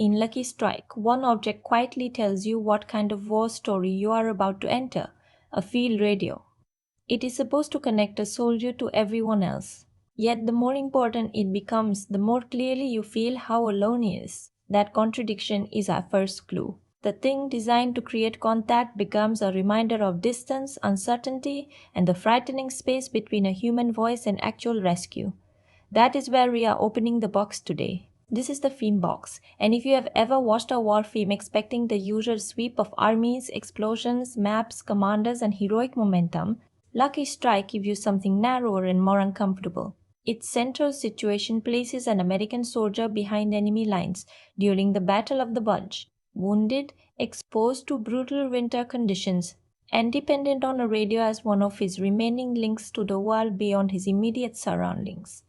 in Lucky Strike, one object quietly tells you what kind of war story you are about to enter, a field radio. It is supposed to connect a soldier to everyone else. Yet the more important it becomes, the more clearly you feel how alone he is. That contradiction is our first clue. The thing designed to create contact becomes a reminder of distance, uncertainty, and the frightening space between a human voice and actual rescue. That is where we are opening the box today. This is the film box, and if you have ever watched a war film expecting the usual sweep of armies, explosions, maps, commanders, and heroic momentum, Lucky Strike gives you something narrower and more uncomfortable. Its central situation places an American soldier behind enemy lines during the Battle of the Bulge, wounded, exposed to brutal winter conditions, and dependent on a radio as one of his remaining links to the world beyond his immediate surroundings.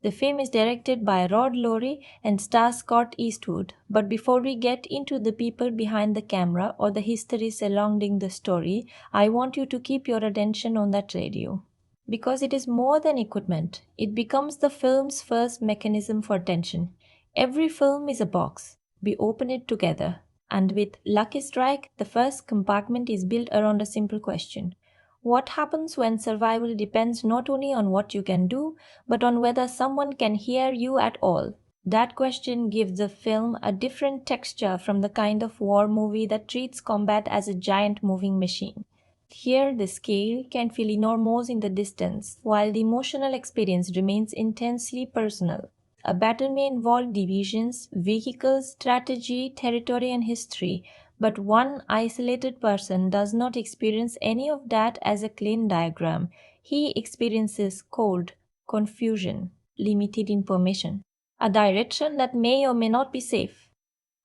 The film is directed by Rod Lurie and stars Scott Eastwood. But before we get into the people behind the camera or the history surrounding the story, I want you to keep your attention on that radio. Because it is more than equipment, it becomes the film's first mechanism for tension. Every film is a box. We open it together. And with Lucky Strike, the first compartment is built around a simple question. What happens when survival depends not only on what you can do, but on whether someone can hear you at all? That question gives the film a different texture from the kind of war movie that treats combat as a giant moving machine. Here, the scale can feel enormous in the distance, while the emotional experience remains intensely personal. A battle may involve divisions, vehicles, strategy, territory, and history, but one isolated person does not experience any of that as a clean diagram. He experiences cold, confusion, limited information, a direction that may or may not be safe,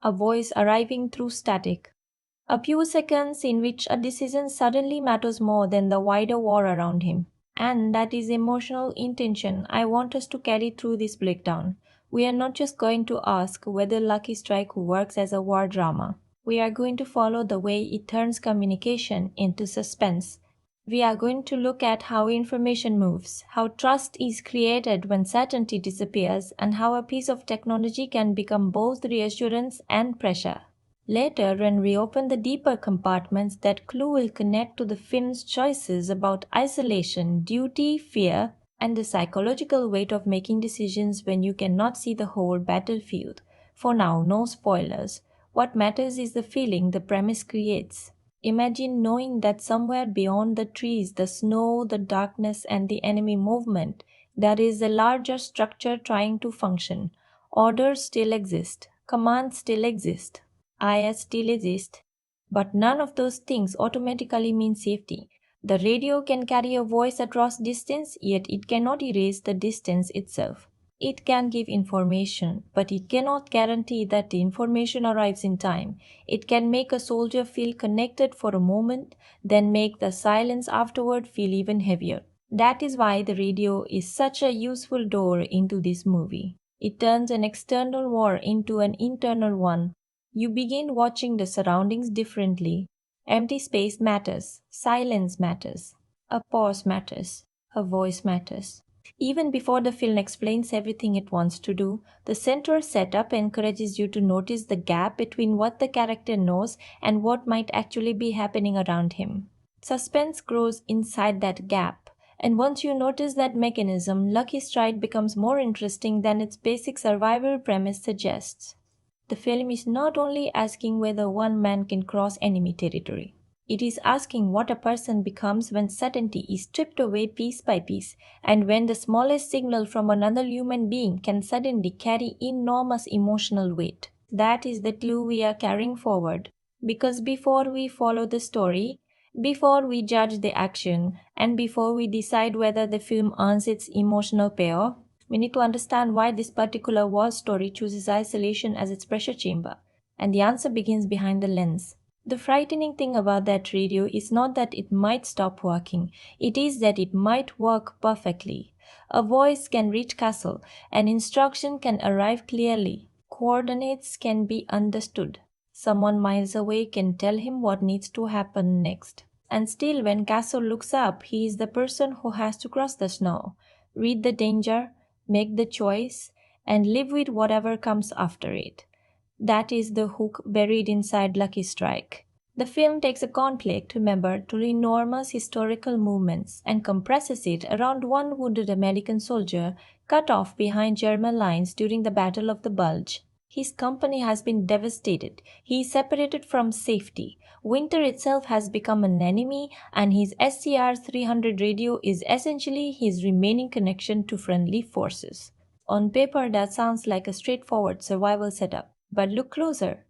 a voice arriving through static, a few seconds in which a decision suddenly matters more than the wider war around him. And that is emotional intention I want us to carry through this breakdown. We are not just going to ask whether Lucky Strike works as a war drama. We are going to follow the way it turns communication into suspense. We are going to look at how information moves, how trust is created when certainty disappears, and how a piece of technology can become both reassurance and pressure. Later, when we open the deeper compartments, that clue will connect to the film's choices about isolation, duty, fear, and the psychological weight of making decisions when you cannot see the whole battlefield. For now, no spoilers. What matters is the feeling the premise creates. Imagine knowing that somewhere beyond the trees, the snow, the darkness, and the enemy movement, there is a larger structure trying to function. Orders still exist. Commands still exist. I still exist. But none of those things automatically mean safety. The radio can carry a voice across distance, yet it cannot erase the distance itself. It can give information, but it cannot guarantee that the information arrives in time. It can make a soldier feel connected for a moment, then make the silence afterward feel even heavier. That is why the radio is such a useful door into this movie. It turns an external war into an internal one. You begin watching the surroundings differently. Empty space matters. Silence matters. A pause matters. A voice matters. Even before the film explains everything it wants to do, the central setup encourages you to notice the gap between what the character knows and what might actually be happening around him. Suspense grows inside that gap, and once you notice that mechanism, Lucky Strike becomes more interesting than its basic survival premise suggests. The film is not only asking whether one man can cross enemy territory. It is asking what a person becomes when certainty is stripped away piece by piece, and when the smallest signal from another human being can suddenly carry enormous emotional weight. That is the clue we are carrying forward. Because before we follow the story, before we judge the action, and before we decide whether the film earns its emotional payoff, we need to understand why this particular war story chooses isolation as its pressure chamber. And the answer begins behind the lens. The frightening thing about that radio is not that it might stop working, it is that it might work perfectly. A voice can reach castle, an instruction can arrive clearly, coordinates can be understood. Someone miles away can tell him what needs to happen next. And still, when Castle looks up, he is the person who has to cross the snow, read the danger, make the choice, and live with whatever comes after it. That is the hook buried inside Lucky Strike. The film takes a conflict, remember, to enormous historical movements and compresses it around one wounded American soldier cut off behind German lines during the Battle of the Bulge. His company has been devastated. He is separated from safety. Winter itself has become an enemy, and his SCR 300 radio is essentially his remaining connection to friendly forces. On paper, that sounds like a straightforward survival setup. But look closer.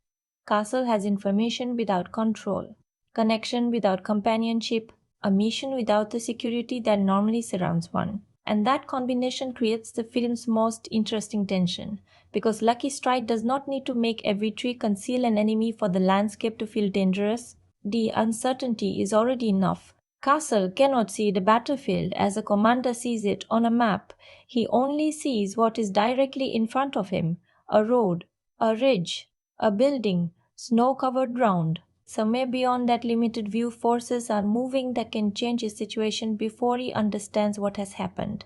Castle has information without control, connection without companionship, a mission without the security that normally surrounds one. And that combination creates the film's most interesting tension, because Lucky Strike does not need to make every tree conceal an enemy for the landscape to feel dangerous. The uncertainty is already enough. Castle cannot see the battlefield as a commander sees it on a map. He only sees what is directly in front of him: a road, a ridge, a building, snow covered ground. Somewhere beyond that limited view, forces are moving that can change his situation before he understands what has happened.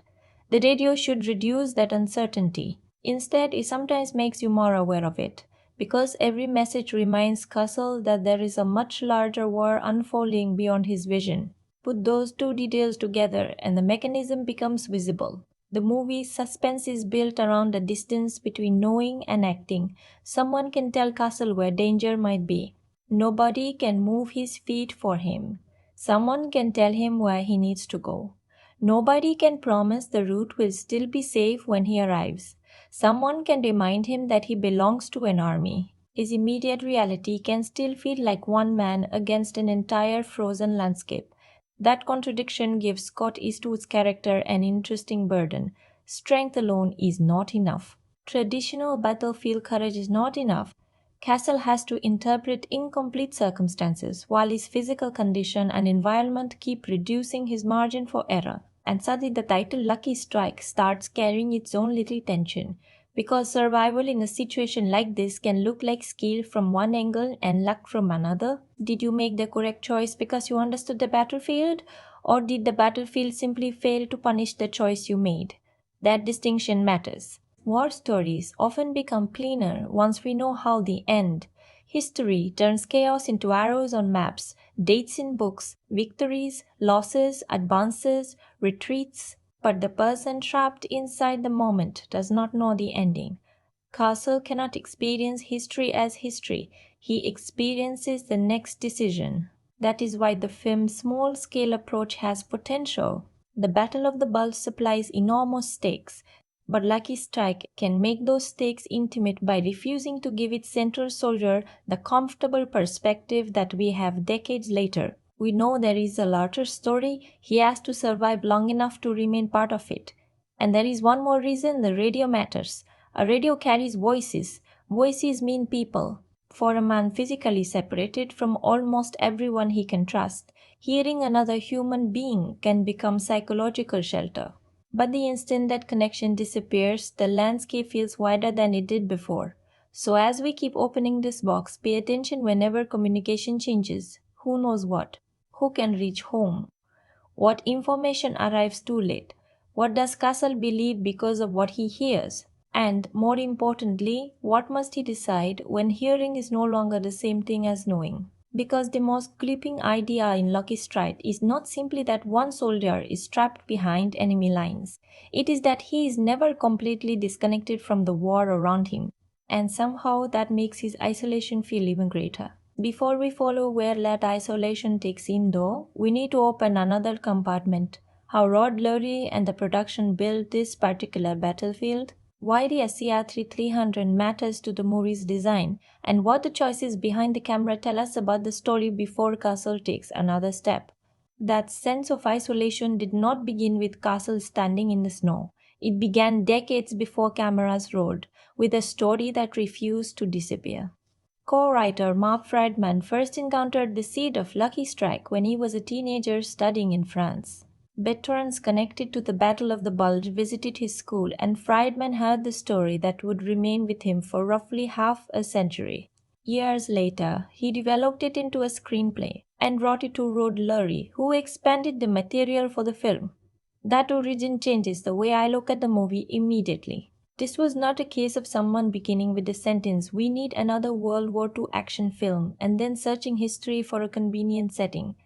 The radio should reduce that uncertainty. Instead, it sometimes makes you more aware of it, because every message reminds Castle that there is a much larger war unfolding beyond his vision. Put those two details together, and the mechanism becomes visible. The movie's suspense is built around the distance between knowing and acting. Someone can tell Castle where danger might be. Nobody can move his feet for him. Someone can tell him where he needs to go. Nobody can promise the route will still be safe when he arrives. Someone can remind him that he belongs to an army. His immediate reality can still feel like one man against an entire frozen landscape. That contradiction gives Scott Eastwood's character an interesting burden. Strength alone is not enough. Traditional battlefield courage is not enough. Castle has to interpret incomplete circumstances, while his physical condition and environment keep reducing his margin for error. And suddenly the title Lucky Strike starts carrying its own little tension, because survival in a situation like this can look like skill from one angle and luck from another. Did you make the correct choice because you understood the battlefield, or did the battlefield simply fail to punish the choice you made? That distinction matters. War stories often become cleaner once we know how they end. History turns chaos into arrows on maps, dates in books, victories, losses, advances, retreats, but the person trapped inside the moment does not know the ending. Castle cannot experience history as history. He experiences the next decision. That is why the film's small scale approach has potential. The Battle of the Bulge supplies enormous stakes, but Lucky Strike can make those stakes intimate by refusing to give its central soldier the comfortable perspective that we have decades later. We know there is a larger story. He has to survive long enough to remain part of it. And there is one more reason the radio matters. A radio carries voices. Voices mean people. For a man physically separated from almost everyone he can trust, hearing another human being can become psychological shelter. But the instant that connection disappears, the landscape feels wider than it did before. So as we keep opening this box, pay attention whenever communication changes. Who knows what? Who can reach home? What information arrives too late? What does Castle believe because of what he hears? And more importantly, what must he decide when hearing is no longer the same thing as knowing? Because the most gripping idea in Lucky Strike is not simply that one soldier is trapped behind enemy lines. It is that he is never completely disconnected from the war around him. And somehow that makes his isolation feel even greater. Before we follow where that isolation takes in though, we need to open another compartment. How Rod Lurie and the production built this particular battlefield, why the SCR-300 matters to the movie's design, and what the choices behind the camera tell us about the story before Castle takes another step. That sense of isolation did not begin with Castle standing in the snow. It began decades before cameras rolled, with a story that refused to disappear. Co-writer Marc Frydman first encountered the seed of Lucky Strike when he was a teenager studying in France. Veterans connected to the Battle of the Bulge visited his school, and Frydman heard the story that would remain with him for roughly half a century. Years later, he developed it into a screenplay and brought it to Rod Lurie, who expanded the material for the film. That origin changes the way I look at the movie immediately. This was not a case of someone beginning with the sentence, "We need another World War II action film," and then searching history for a convenient setting.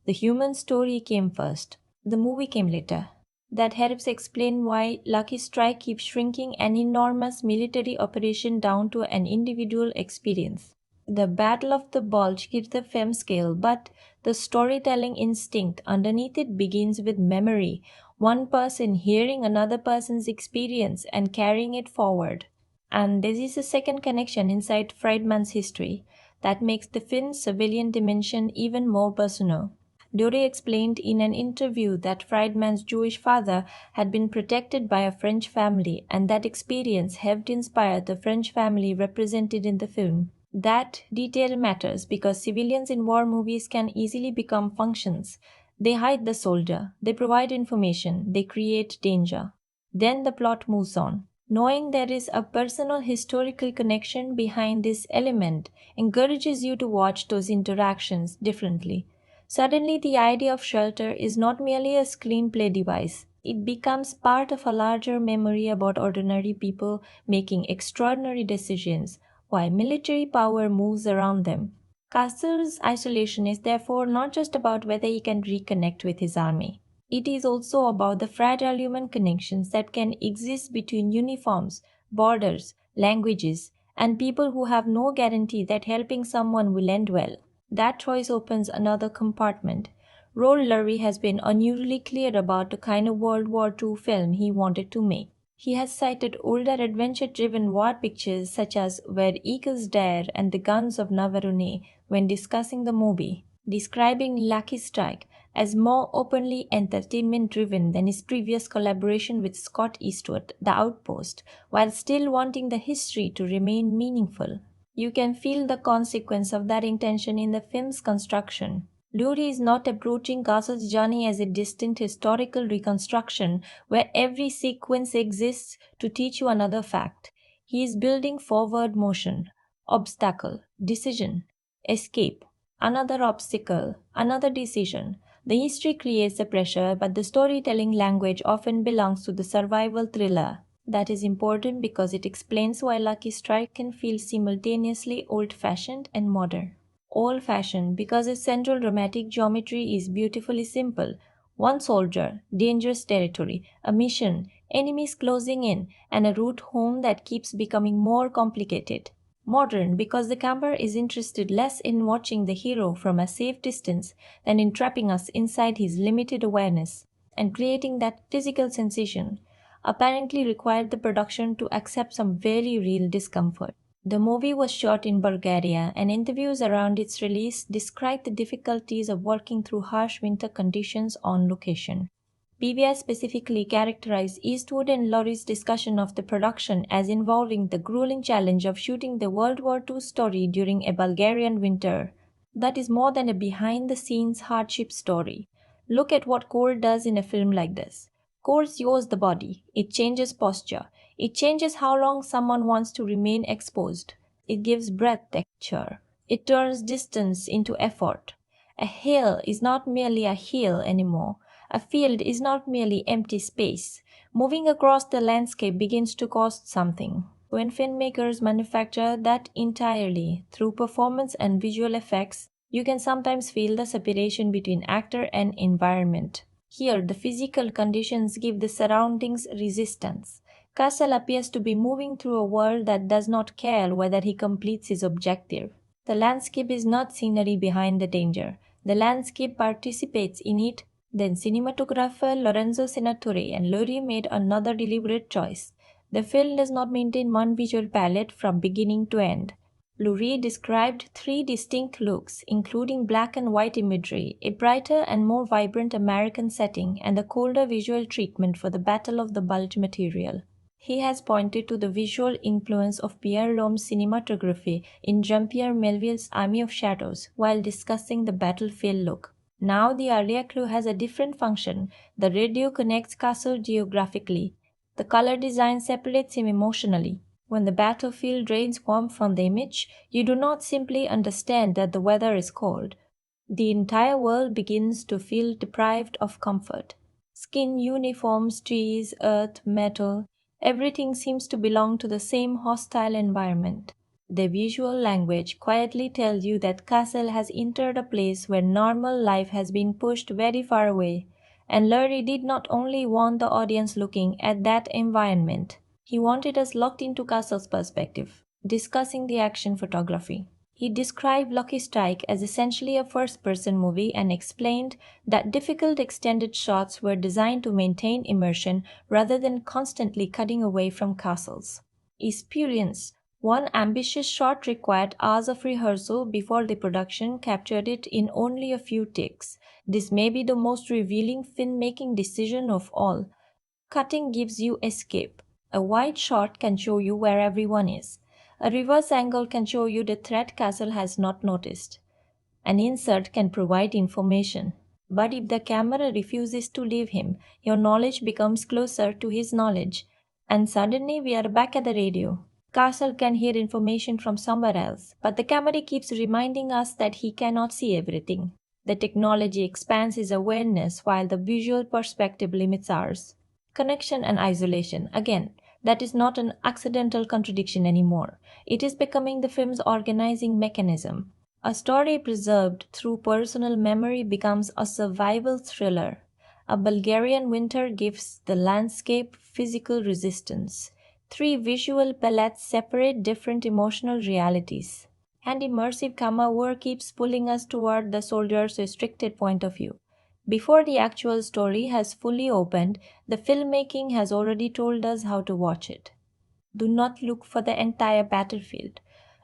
The human story came first. The movie came later. That helps explain why Lucky Strike keeps shrinking an enormous military operation down to an individual experience. The Battle of the Bulge gives the film scale, but the storytelling instinct underneath it begins with memory, one person hearing another person's experience and carrying it forward. And there is a second connection inside Friedman's history that makes the film's civilian dimension even more personal. Lurie explained in an interview that Friedman's Jewish father had been protected by a French family, and that experience helped inspire the French family represented in the film. That detail matters because civilians in war movies can easily become functions. They hide the soldier, they provide information, they create danger. Then the plot moves on. Knowing there is a personal historical connection behind this element encourages you to watch those interactions differently. Suddenly, the idea of shelter is not merely a screenplay device. It becomes part of a larger memory about ordinary people making extraordinary decisions while military power moves around them. Castle's isolation is therefore not just about whether he can reconnect with his army. It is also about the fragile human connections that can exist between uniforms, borders, languages, and people who have no guarantee that helping someone will end well. That choice opens another compartment. Rod Lurie has been unusually clear about the kind of World War II film he wanted to make. He has cited older adventure-driven war pictures such as Where Eagles Dare and The Guns of Navarone when discussing the movie, describing Lucky Strike as more openly entertainment-driven than his previous collaboration with Scott Eastwood, The Outpost, while still wanting the history to remain meaningful. You can feel the consequence of that intention in the film's construction. Lurie is not approaching Castle's journey as a distant historical reconstruction where every sequence exists to teach you another fact. He is building forward motion, obstacle, decision, escape, another obstacle, another decision. The history creates the pressure, but the storytelling language often belongs to the survival thriller. That is important because it explains why Lucky Strike can feel simultaneously old fashioned and modern. Old fashioned because its central dramatic geometry is beautifully simple. One soldier, dangerous territory, a mission, enemies closing in, and a route home that keeps becoming more complicated. Modern because the camera is interested less in watching the hero from a safe distance than in trapping us inside his limited awareness and creating that physical sensation apparently required the production to accept some very real discomfort. The movie was shot in Bulgaria, and interviews around its release described the difficulties of working through harsh winter conditions on location. PBS specifically characterized Eastwood and Lurie's discussion of the production as involving the grueling challenge of shooting the World War II story during a Bulgarian winter. That is more than a behind the scenes hardship story. Look at what cold does in a film like this. Cold shows the body, it changes posture, it changes how long someone wants to remain exposed, it gives breath texture, it turns distance into effort. A hill is not merely a hill anymore. A field is not merely empty space. Moving across the landscape begins to cost something. When filmmakers manufacture that entirely through performance and visual effects, you can sometimes feel the separation between actor and environment. Here, the physical conditions give the surroundings resistance. Castle appears to be moving through a world that does not care whether he completes his objective. The landscape is not scenery behind the danger. The landscape participates in it. Then cinematographer Lorenzo Senatore and Lurie made another deliberate choice. The film does not maintain one visual palette from beginning to end. Lurie described three distinct looks, including black and white imagery, a brighter and more vibrant American setting, and a colder visual treatment for the Battle of the Bulge material. He has pointed to the visual influence of Pierre Lome's cinematography in Jean-Pierre Melville's Army of Shadows while discussing the battlefield look. Now the earlier clue has a different function. The radio connects Castle geographically. The color design separates him emotionally. When the battlefield drains warmth from the image, you do not simply understand that the weather is cold. The entire world begins to feel deprived of comfort. Skin, uniforms, trees, earth, metal. Everything seems to belong to the same hostile environment. The visual language quietly tells you that Castle has entered a place where normal life has been pushed very far away, and Lurie did not only want the audience looking at that environment, he wanted us locked into Castle's perspective, discussing the action photography. He described Lucky Strike as essentially a first person movie and explained that difficult extended shots were designed to maintain immersion rather than constantly cutting away from castles. Experience. One ambitious shot required hours of rehearsal before the production captured it in only a few takes. This may be the most revealing filmmaking decision of all. Cutting gives you escape. A wide shot can show you where everyone is. A reverse angle can show you the threat Castle has not noticed. An insert can provide information. But if the camera refuses to leave him, your knowledge becomes closer to his knowledge. And suddenly we are back at the radio. Castle can hear information from somewhere else, but the camera keeps reminding us that he cannot see everything. The technology expands his awareness while the visual perspective limits ours. Connection and isolation. Again, that is not an accidental contradiction anymore. It is becoming the film's organizing mechanism. A story preserved through personal memory becomes a survival thriller. A Bulgarian winter gives the landscape physical resistance. Three visual palettes separate different emotional realities. And immersive camera work keeps pulling us toward the soldier's restricted point of view. Before the actual story has fully opened, the filmmaking has already told us how to watch it. Do not look for the entire battlefield.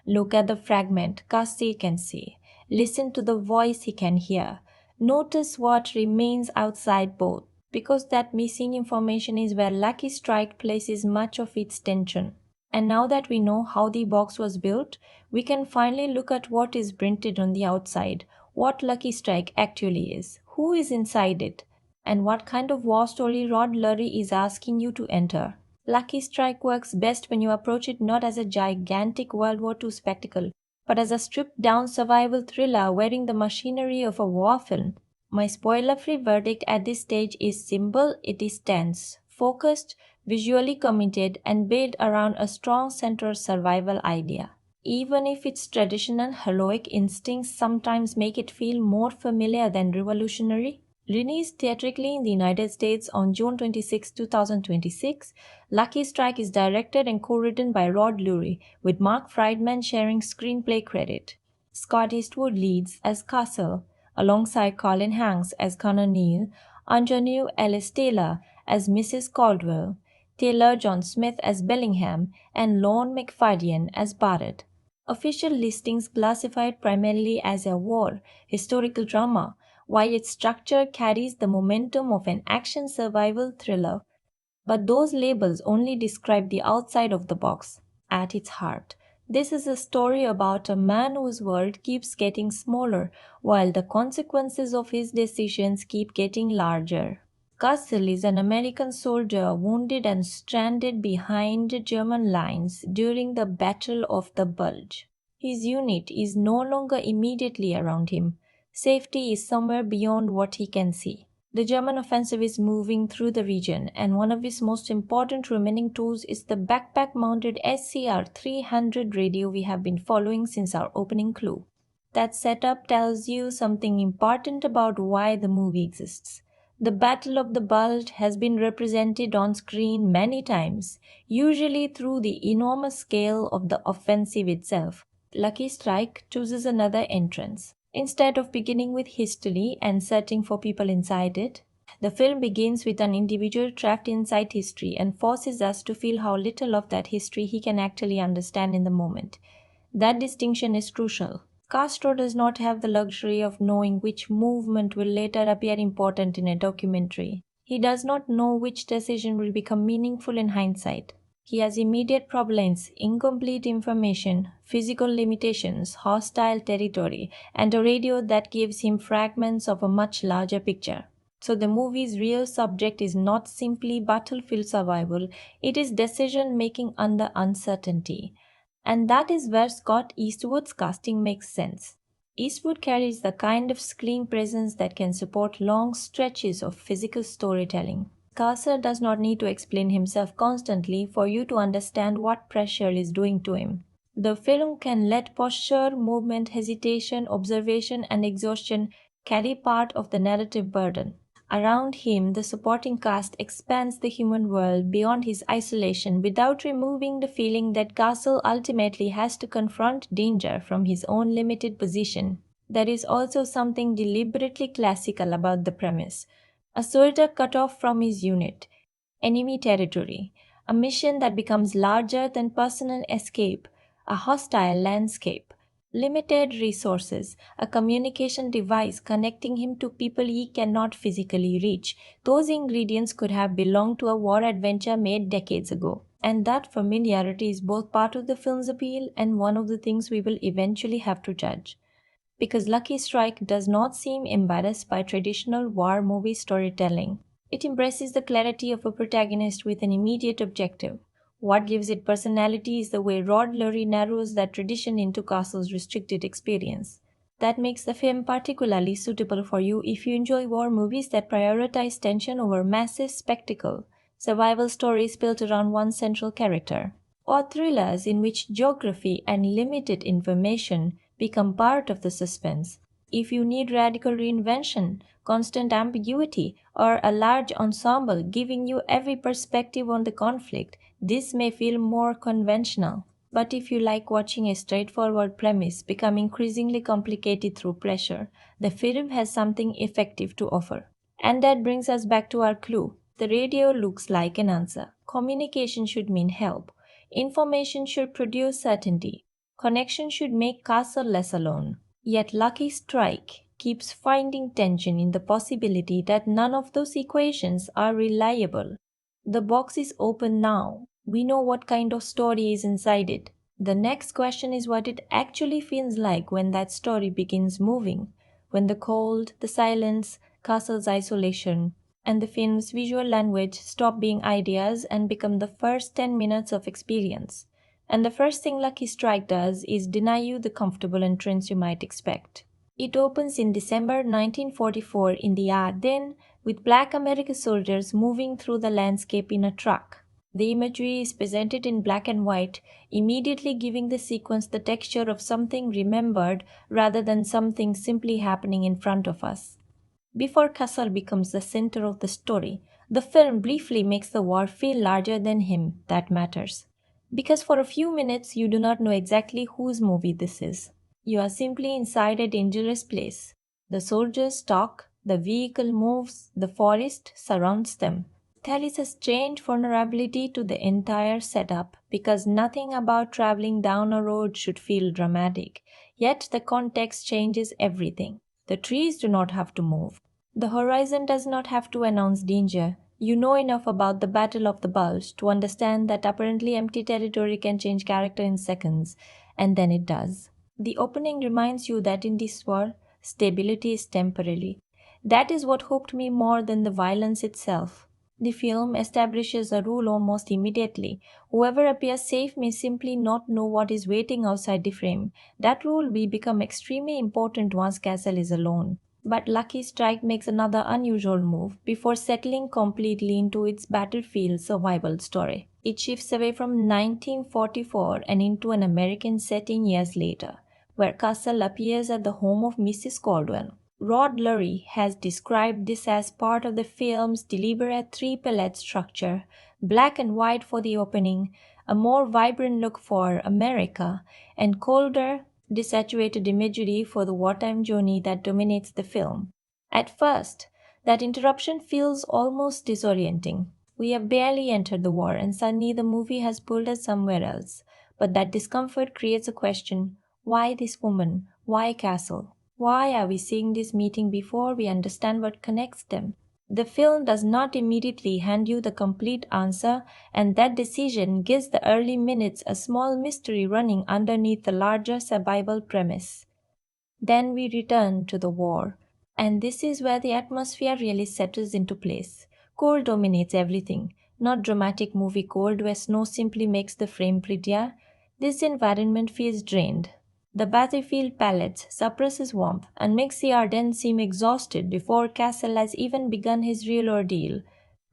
Look at the fragment Cassie can see. Listen to the voice he can hear. Notice what remains outside both, because that missing information is where Lucky Strike places much of its tension. And now that we know how the box was built, we can finally look at what is printed on the outside, what Lucky Strike actually is, who is inside it, and what kind of war story Rod Lurie is asking you to enter. Lucky Strike works best when you approach it not as a gigantic World War II spectacle, but as a stripped down survival thriller wearing the machinery of a war film. My spoiler free verdict at this stage is simple: it is tense, focused, visually committed, and built around a strong central survival idea. Even if its traditional heroic instincts sometimes make it feel more familiar than revolutionary. Released theatrically in the United States on June 26, 2026, Lucky Strike is directed and co-written by Rod Lurie, with Marc Frydman sharing screenplay credit. Scott Eastwood leads as Castle, alongside Colin Hanks as Connor Neal, Anjanou Ellis Taylor as Mrs. Caldwell, Taylor John Smith as Bellingham, and Lorne McFadden as Barrett. Official listings classify it primarily as a war, historical drama, while its structure carries the momentum of an action survival thriller. But those labels only describe the outside of the box. At its heart, this is a story about a man whose world keeps getting smaller while the consequences of his decisions keep getting larger. Castle is an American soldier wounded and stranded behind German lines during the Battle of the Bulge. His unit is no longer immediately around him. Safety is somewhere beyond what he can see. The German offensive is moving through the region, and one of its most important remaining tools is the backpack-mounted SCR 300 radio we have been following since our opening clue. That setup tells you something important about why the movie exists. The Battle of the Bulge has been represented on screen many times, usually through the enormous scale of the offensive itself. Lucky Strike chooses another entrance. Instead of beginning with history and searching for people inside it, the film begins with an individual trapped inside history and forces us to feel how little of that history he can actually understand in the moment. That distinction is crucial. Castro does not have the luxury of knowing which movement will later appear important in a documentary. He does not know which decision will become meaningful in hindsight. He has immediate problems, incomplete information, physical limitations, hostile territory, and a radio that gives him fragments of a much larger picture. So the movie's real subject is not simply battlefield survival, it is decision making under uncertainty. And that is where Scott Eastwood's casting makes sense. Eastwood carries the kind of screen presence that can support long stretches of physical storytelling. Castle does not need to explain himself constantly for you to understand what pressure is doing to him. The film can let posture, movement, hesitation, observation, and exhaustion carry part of the narrative burden. Around him, the supporting cast expands the human world beyond his isolation without removing the feeling that Castle ultimately has to confront danger from his own limited position. There is also something deliberately classical about the premise. A soldier cut off from his unit, enemy territory, a mission that becomes larger than personal escape, a hostile landscape, limited resources, a communication device connecting him to people he cannot physically reach. Those ingredients could have belonged to a war adventure made decades ago. And that familiarity is both part of the film's appeal and one of the things we will eventually have to judge. Because Lucky Strike does not seem embarrassed by traditional war movie storytelling. It embraces the clarity of a protagonist with an immediate objective. What gives it personality is the way Rod Lurie narrows that tradition into Castle's restricted experience. That makes the film particularly suitable for you if you enjoy war movies that prioritize tension over massive spectacle, survival stories built around one central character, or thrillers in which geography and limited information become part of the suspense. If you need radical reinvention, constant ambiguity, or a large ensemble giving you every perspective on the conflict, this may feel more conventional. But if you like watching a straightforward premise become increasingly complicated through pressure, the film has something effective to offer. And that brings us back to our clue. The radio looks like an answer. Communication should mean help. Information should produce certainty. Connection should make Castle less alone. Yet Lucky Strike keeps finding tension in the possibility that none of those equations are reliable. The box is open now. We know what kind of story is inside it. The next question is what it actually feels like when that story begins moving, when the cold, the silence, Castle's isolation, and the film's visual language stop being ideas and become the first 10 minutes of experience. And the first thing Lucky Strike does is deny you the comfortable entrance you might expect. It opens in December 1944 in the Ardennes with black American soldiers moving through the landscape in a truck. The imagery is presented in black and white, immediately giving the sequence the texture of something remembered rather than something simply happening in front of us. Before Castle becomes the center of the story, the film briefly makes the war feel larger than him. That matters. Because for a few minutes you do not know exactly whose movie this is. You are simply inside a dangerous place. The soldiers talk, the vehicle moves, the forest surrounds them. There is a strange vulnerability to the entire setup because nothing about traveling down a road should feel dramatic. Yet the context changes everything. The trees do not have to move. The horizon does not have to announce danger. You know enough about the Battle of the Bulge to understand that apparently empty territory can change character in seconds, and then it does. The opening reminds you that in this war, stability is temporary. That is what hooked me more than the violence itself. The film establishes a rule almost immediately. Whoever appears safe may simply not know what is waiting outside the frame. That rule will become extremely important once Castle is alone. But Lucky Strike makes another unusual move before settling completely into its battlefield survival story. It shifts away from 1944 and into an American setting years later, where Castle appears at the home of Mrs. Caldwell. Rod Lurie has described this as part of the film's deliberate three-palette structure: black and white for the opening, a more vibrant look for America, and colder, desaturated imagery for the wartime journey that dominates the film. At first, that interruption feels almost disorienting. We have barely entered the war and suddenly the movie has pulled us somewhere else. But that discomfort creates a question: why this woman? Why Castle? Why are we seeing this meeting before we understand what connects them? The film does not immediately hand you the complete answer, and that decision gives the early minutes a small mystery running underneath the larger survival premise. Then we return to the war, and this is where the atmosphere really settles into place. Cold dominates everything, not dramatic movie cold where snow simply makes the frame prettier. This environment feels drained. The battlefield palette suppresses warmth and makes the Ardennes seem exhausted before Castle has even begun his real ordeal.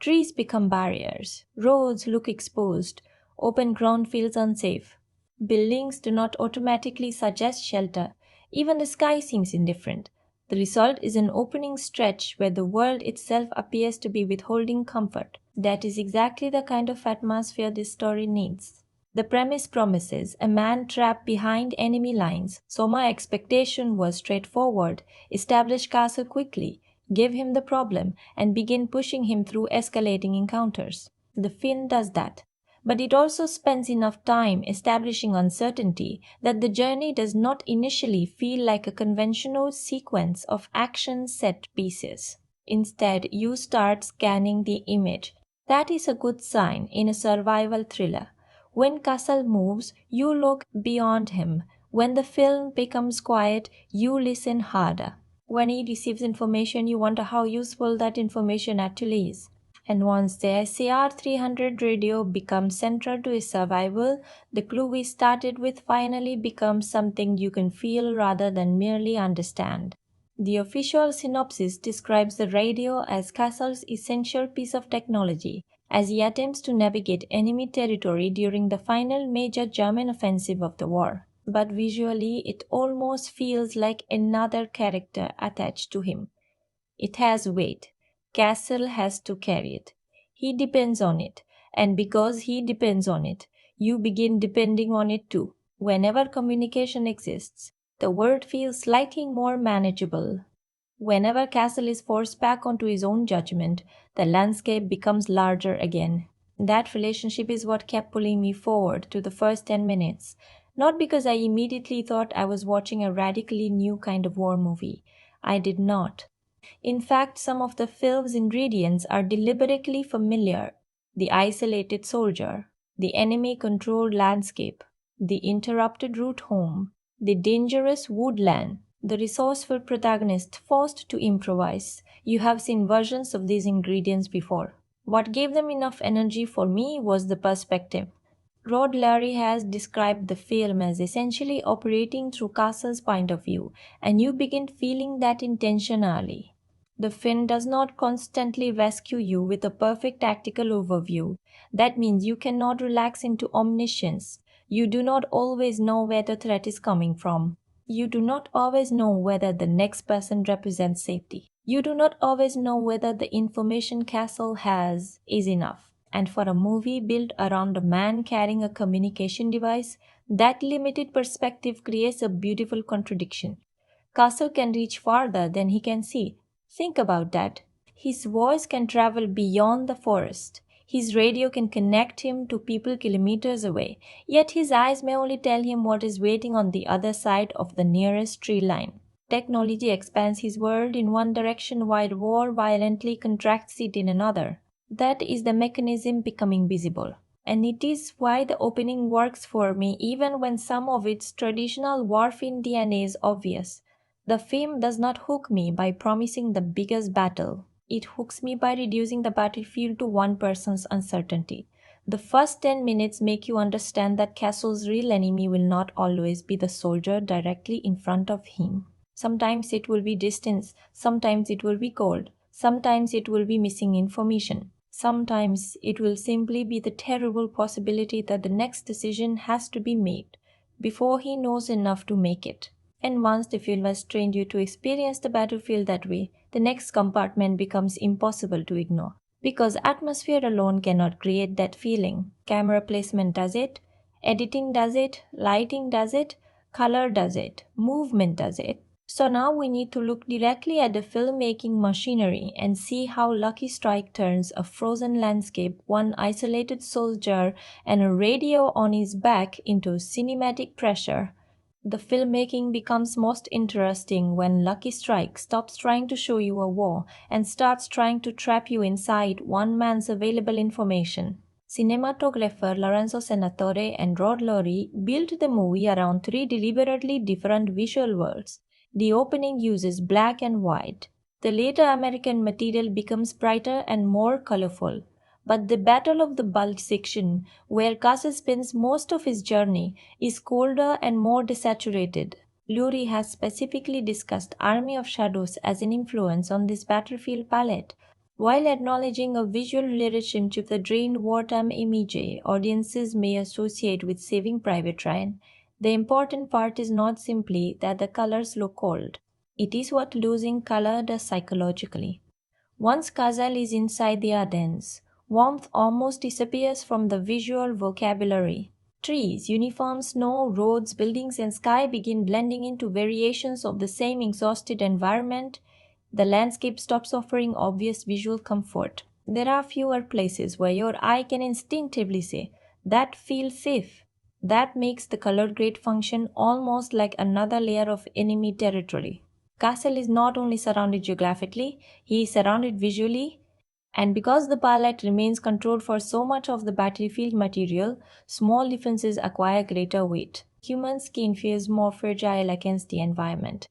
Trees become barriers, roads look exposed, open ground feels unsafe. Buildings do not automatically suggest shelter, even the sky seems indifferent. The result is an opening stretch where the world itself appears to be withholding comfort. That is exactly the kind of atmosphere this story needs. The premise promises a man trapped behind enemy lines, so my expectation was straightforward: establish Castle quickly, give him the problem, and begin pushing him through escalating encounters. The film does that. But it also spends enough time establishing uncertainty that the journey does not initially feel like a conventional sequence of action set pieces. Instead, you start scanning the image. That is a good sign in a survival thriller. When Castle moves, you look beyond him. When the film becomes quiet, you listen harder. When he receives information, you wonder how useful that information actually is. And once the SAR 300 radio becomes central to his survival, the clue we started with finally becomes something you can feel rather than merely understand. The official synopsis describes the radio as Castle's essential piece of technology as he attempts to navigate enemy territory during the final major German offensive of the war. But visually, it almost feels like another character attached to him. It has weight. Castle has to carry it. He depends on it. And because he depends on it, you begin depending on it too. Whenever communication exists, the world feels slightly more manageable. Whenever Castle is forced back onto his own judgment, the landscape becomes larger again. That relationship is what kept pulling me forward to the first 10 minutes. Not because I immediately thought I was watching a radically new kind of war movie. I did not. In fact, some of the film's ingredients are deliberately familiar: the isolated soldier, the enemy controlled landscape, the interrupted route home, the dangerous woodland, the resourceful protagonist forced to improvise. You have seen versions of these ingredients before. What gave them enough energy for me was the perspective. Rod Lurie has described the film as essentially operating through Castle's point of view, and you begin feeling that intentionally. The film does not constantly rescue you with a perfect tactical overview. That means you cannot relax into omniscience. You do not always know where the threat is coming from. You do not always know whether the next person represents safety. You do not always know whether the information Castle has is enough. And for a movie built around a man carrying a communication device, that limited perspective creates a beautiful contradiction. Castle can reach farther than he can see. Think about that. His voice can travel beyond the forest. His radio can connect him to people kilometers away, yet his eyes may only tell him what is waiting on the other side of the nearest tree line. Technology expands his world in one direction while war violently contracts it in another. That is the mechanism becoming visible. And it is why the opening works for me even when some of its traditional warfare DNA is obvious. The film does not hook me by promising the biggest battle. It hooks me by reducing the battlefield to one person's uncertainty. The first 10 minutes make you understand that Castle's real enemy will not always be the soldier directly in front of him. Sometimes it will be distance, sometimes it will be cold, sometimes it will be missing information. Sometimes it will simply be the terrible possibility that the next decision has to be made before he knows enough to make it. And once the film has trained you to experience the battlefield that way, the next compartment becomes impossible to ignore. Because atmosphere alone cannot create that feeling. Camera placement does it, editing does it, lighting does it, color does it, movement does it. So now we need to look directly at the filmmaking machinery and see how Lucky Strike turns a frozen landscape, one isolated soldier, and a radio on his back into cinematic pressure. The filmmaking becomes most interesting when Lucky Strike stops trying to show you a war and starts trying to trap you inside one man's available information. Cinematographer Lorenzo Senatore and Rod Lurie built the movie around three deliberately different visual worlds. The opening uses black and white. The later American material becomes brighter and more colorful. But the Battle of the Bulge section, where Castle spends most of his journey, is colder and more desaturated. Lurie has specifically discussed Army of Shadows as an influence on this battlefield palette. While acknowledging a visual relationship to the drained wartime imagery audiences may associate with Saving Private Ryan, the important part is not simply that the colors look cold. It is what losing color does psychologically. Once Kazal is inside the Ardennes, warmth almost disappears from the visual vocabulary. Trees, uniforms, snow, roads, buildings, and sky begin blending into variations of the same exhausted environment. The landscape stops offering obvious visual comfort. There are fewer places where your eye can instinctively say, that feels safe. That makes the color grade function almost like another layer of enemy territory. Castle is not only surrounded geographically, he is surrounded visually, and because the palette remains controlled for so much of the battlefield material, small differences acquire greater weight. Human skin feels more fragile against the environment.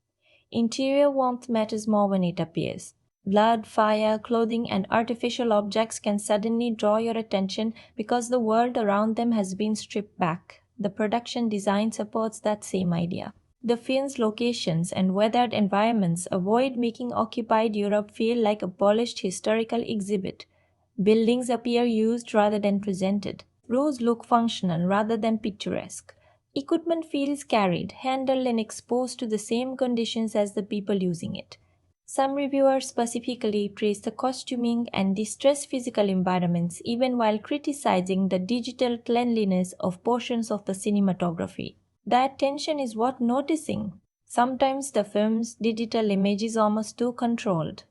Interior warmth matters more when it appears. Blood, fire, clothing, and artificial objects can suddenly draw your attention because the world around them has been stripped back. The production design supports that same idea. The film's locations and weathered environments avoid making occupied Europe feel like a polished historical exhibit. Buildings appear used rather than presented. Roads look functional rather than picturesque. Equipment feels carried, handled, and exposed to the same conditions as the people using it. Some reviewers specifically praise the costuming and distressed physical environments, even while criticizing the digital cleanliness of portions of the cinematography. That tension is worth noticing. Sometimes the film's digital image is almost too controlled.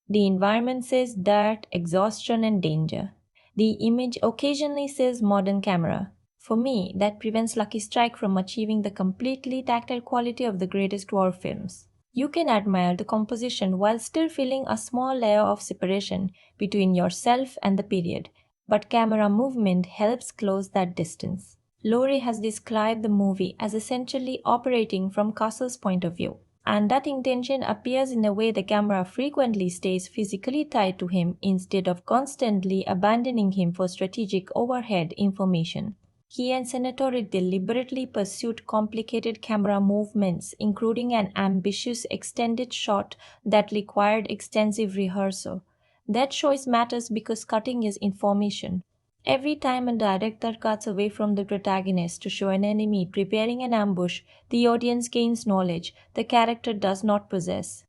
The environment says dirt, exhaustion, and danger. The image occasionally says modern camera. For me, that prevents Lucky Strike from achieving the completely tactile quality of the greatest war films. You can admire the composition while still feeling a small layer of separation between yourself and the period, but camera movement helps close that distance. Lurie has described the movie as essentially operating from Castle's point of view, and that intention appears in the way the camera frequently stays physically tied to him instead of constantly abandoning him for strategic overhead information. He and Senator deliberately pursued complicated camera movements, including an ambitious extended shot that required extensive rehearsal. That choice matters because cutting is information. Every time a director cuts away from the protagonist to show an enemy preparing an ambush, the audience gains knowledge the character does not possess.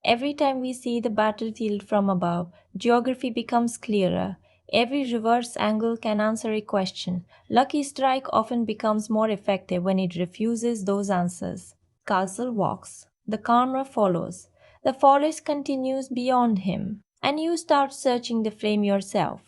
Every time we see the battlefield from above, geography becomes clearer. Every reverse angle can answer a question. Lucky Strike often becomes more effective when it refuses those answers. Castle walks. The camera follows. The forest continues beyond him. And you start searching the frame yourself.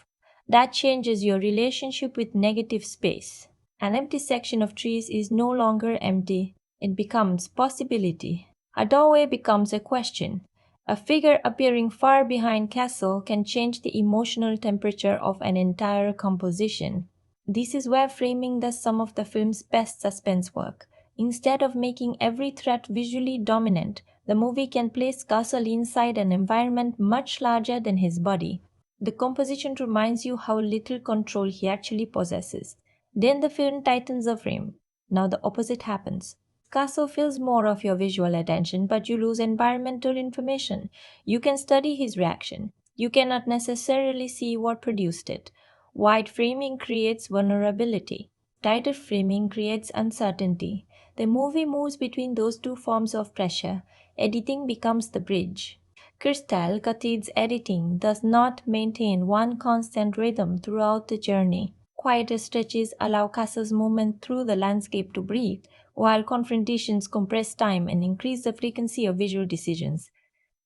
That changes your relationship with negative space. An empty section of trees is no longer empty, it becomes possibility. A doorway becomes a question. A figure appearing far behind Castle can change the emotional temperature of an entire composition. This is where framing does some of the film's best suspense work. Instead of making every threat visually dominant, the movie can place Castle inside an environment much larger than his body. The composition reminds you how little control he actually possesses. Then the film tightens the frame. Now the opposite happens. Castle fills more of your visual attention, but you lose environmental information. You can study his reaction. You cannot necessarily see what produced it. Wide framing creates vulnerability. Tighter framing creates uncertainty. The movie moves between those two forms of pressure. Editing becomes the bridge. Crystal Cutid's editing does not maintain one constant rhythm throughout the journey. Quieter stretches allow Castle's movement through the landscape to breathe, while confrontations compress time and increase the frequency of visual decisions.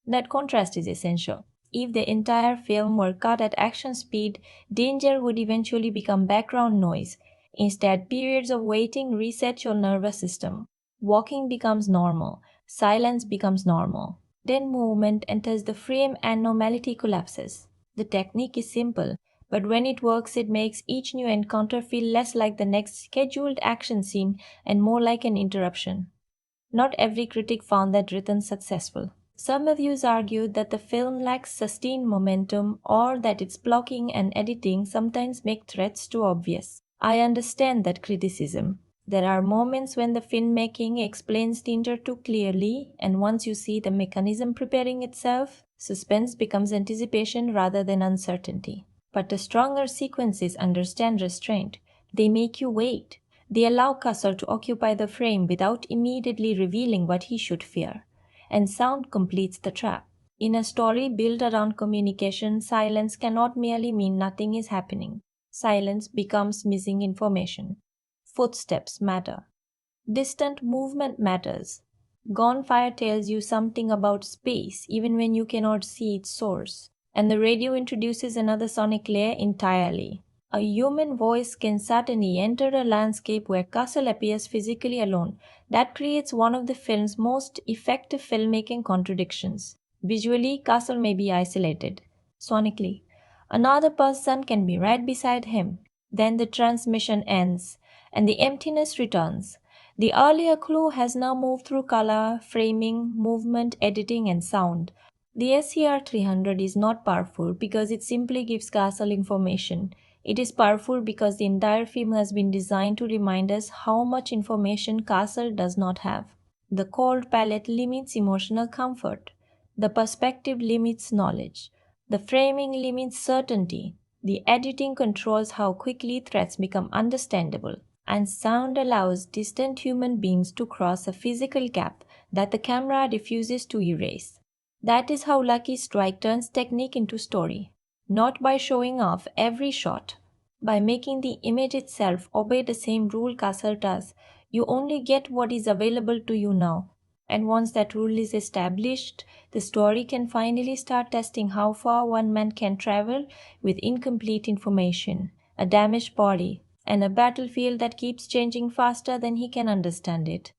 That contrast is essential. If the entire film were cut at action speed, danger would eventually become background noise. Instead, periods of waiting reset your nervous system. Walking becomes normal. Silence becomes normal. Then movement enters the frame and normality collapses. The technique is simple, but when it works, it makes each new encounter feel less like the next scheduled action scene and more like an interruption. Not every critic found that written successful. Some reviews argued that the film lacks sustained momentum or that its blocking and editing sometimes make threats too obvious. I understand that criticism. There are moments when the filmmaking explains danger too clearly, and once you see the mechanism preparing itself, suspense becomes anticipation rather than uncertainty. But the stronger sequences understand restraint. They make you wait. They allow Castle to occupy the frame without immediately revealing what he should fear. And sound completes the trap. In a story built around communication, silence cannot merely mean nothing is happening. Silence becomes missing information. Footsteps matter. Distant movement matters. Gunfire tells you something about space even when you cannot see its source. And the radio introduces another sonic layer entirely. A human voice can certainly enter a landscape where Castle appears physically alone. That creates one of the film's most effective filmmaking contradictions. Visually, Castle may be isolated. Sonically, another person can be right beside him. Then the transmission ends, and the emptiness returns. The earlier clue has now moved through color, framing, movement, editing, and sound. The SCR 300 is not powerful because it simply gives Castle information. It is powerful because the entire film has been designed to remind us how much information Castle does not have. The cold palette limits emotional comfort. The perspective limits knowledge. The framing limits certainty. The editing controls how quickly threats become understandable. And sound allows distant human beings to cross a physical gap that the camera refuses to erase. That is how Lucky Strike turns technique into story. Not by showing off every shot, by making the image itself obey the same rule Castle does. You only get what is available to you now. And once that rule is established, the story can finally start testing how far one man can travel with incomplete information, a damaged body, and a battlefield that keeps changing faster than he can understand it.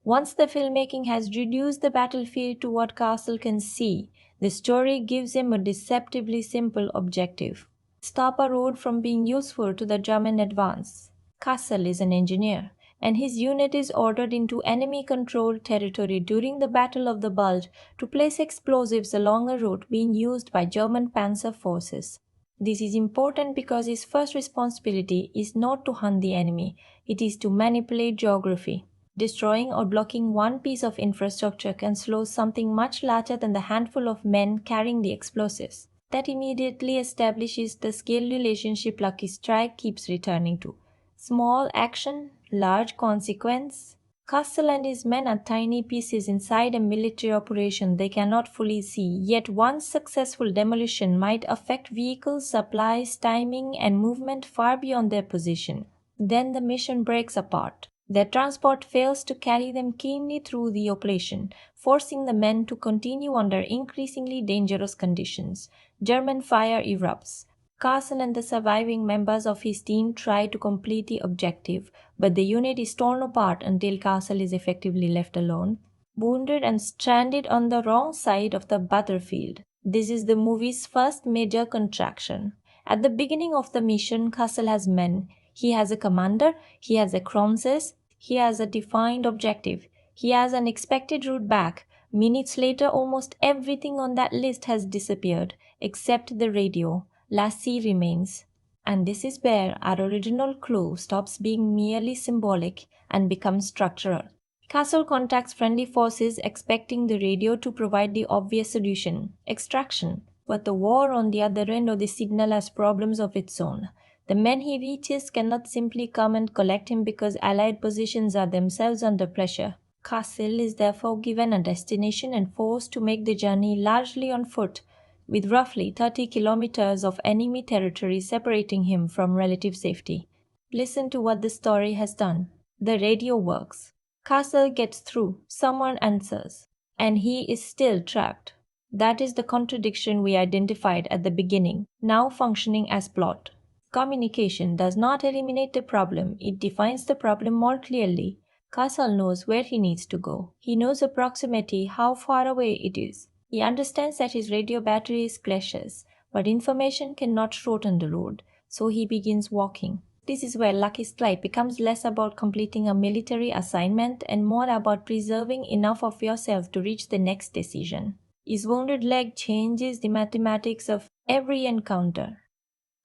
Once the filmmaking has reduced the battlefield to what Castle can see, the story gives him a deceptively simple objective. Stop a road from being useful to the German advance. Castle is an engineer, and his unit is ordered into enemy-controlled territory during the Battle of the Bulge to place explosives along a route being used by German panzer forces. This is important because his first responsibility is not to hunt the enemy, it is to manipulate geography. Destroying or blocking one piece of infrastructure can slow something much larger than the handful of men carrying the explosives. That immediately establishes the scale relationship Lucky Strike keeps returning to. Small action, large consequence. Castle and his men are tiny pieces inside a military operation they cannot fully see, yet one successful demolition might affect vehicles, supplies, timing, and movement far beyond their position. Then the mission breaks apart. Their transport fails to carry them cleanly through the operation, forcing the men to continue under increasingly dangerous conditions. German fire erupts. Carson and the surviving members of his team try to complete the objective, but the unit is torn apart until Castle is effectively left alone, wounded and stranded on the wrong side of the battlefield. This is the movie's first major contraction. At the beginning of the mission, Castle has men. He has a commander, he has a Kronzes, he has a defined objective, he has an expected route back. Minutes later, almost everything on that list has disappeared, except the radio. Lassie remains. And this is where our original clue stops being merely symbolic and becomes structural. Castle contacts friendly forces expecting the radio to provide the obvious solution, extraction. But the war on the other end of the signal has problems of its own. The men he reaches cannot simply come and collect him because Allied positions are themselves under pressure. Castle is therefore given a destination and forced to make the journey largely on foot, with roughly 30 kilometers of enemy territory separating him from relative safety. Listen to what the story has done. The radio works. Castle gets through. Someone answers. And he is still trapped. That is the contradiction we identified at the beginning, now functioning as plot. Communication does not eliminate the problem, it defines the problem more clearly. Castle knows where he needs to go. He knows approximately how far away it is. He understands that his radio battery is precious, but information cannot shorten the road, so he begins walking. This is where Lucky Strike becomes less about completing a military assignment and more about preserving enough of yourself to reach the next decision. His wounded leg changes the mathematics of every encounter.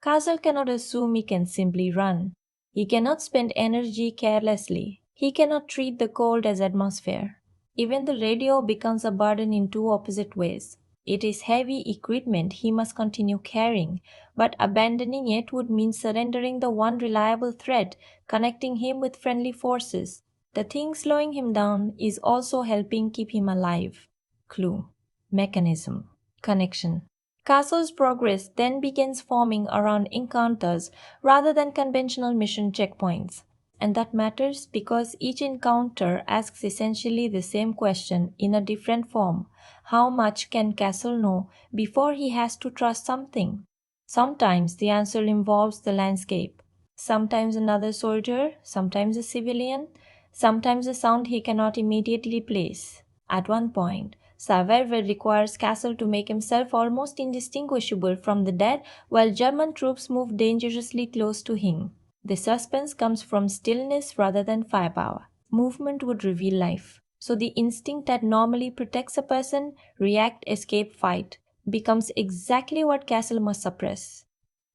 Castle cannot assume he can simply run. He cannot spend energy carelessly. He cannot treat the cold as atmosphere. Even the radio becomes a burden in two opposite ways. It is heavy equipment he must continue carrying, but abandoning it would mean surrendering the one reliable thread connecting him with friendly forces. The thing slowing him down is also helping keep him alive. Clue. Mechanism. Connection. Castle's progress then begins forming around encounters rather than conventional mission checkpoints. And that matters because each encounter asks essentially the same question in a different form. How much can Castle know before he has to trust something? Sometimes the answer involves the landscape, sometimes another soldier, sometimes a civilian, sometimes a sound he cannot immediately place. At one point, survival requires Castle to make himself almost indistinguishable from the dead while German troops move dangerously close to him. The suspense comes from stillness rather than firepower. Movement would reveal life. So the instinct that normally protects a person, react, escape, fight, becomes exactly what Castle must suppress.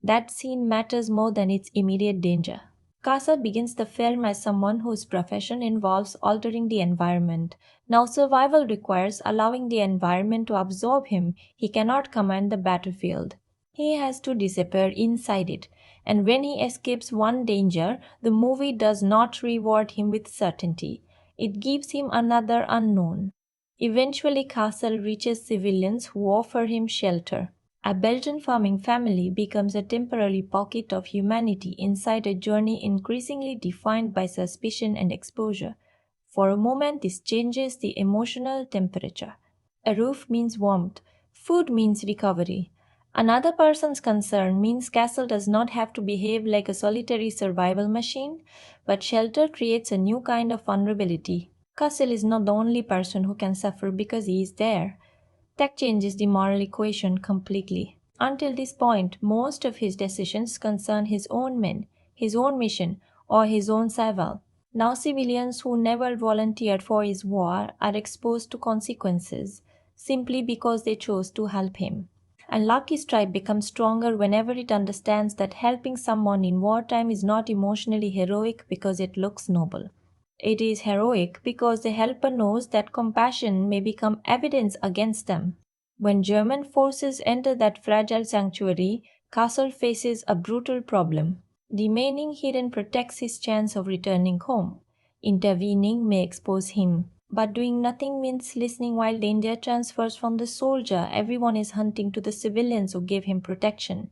That scene matters more than its immediate danger. Castle begins the film as someone whose profession involves altering the environment. Now, survival requires allowing the environment to absorb him. He cannot command the battlefield. He has to disappear inside it. And when he escapes one danger, the movie does not reward him with certainty. It gives him another unknown. Eventually, Castle reaches civilians who offer him shelter. A Belgian farming family becomes a temporary pocket of humanity inside a journey increasingly defined by suspicion and exposure. For a moment, this changes the emotional temperature. A roof means warmth, food means recovery. Another person's concern means Castle does not have to behave like a solitary survival machine, but shelter creates a new kind of vulnerability. Castle is not the only person who can suffer because he is there. That changes the moral equation completely. Until this point, most of his decisions concern his own men, his own mission, or his own survival. Now, civilians who never volunteered for his war are exposed to consequences simply because they chose to help him. And Lucky Strike becomes stronger whenever it understands that helping someone in wartime is not emotionally heroic because it looks noble. It is heroic because the helper knows that compassion may become evidence against them. When German forces enter that fragile sanctuary, Castle faces a brutal problem. Remaining hidden protects his chance of returning home. Intervening may expose him, but doing nothing means listening while danger transfers from the soldier everyone is hunting to the civilians who gave him protection.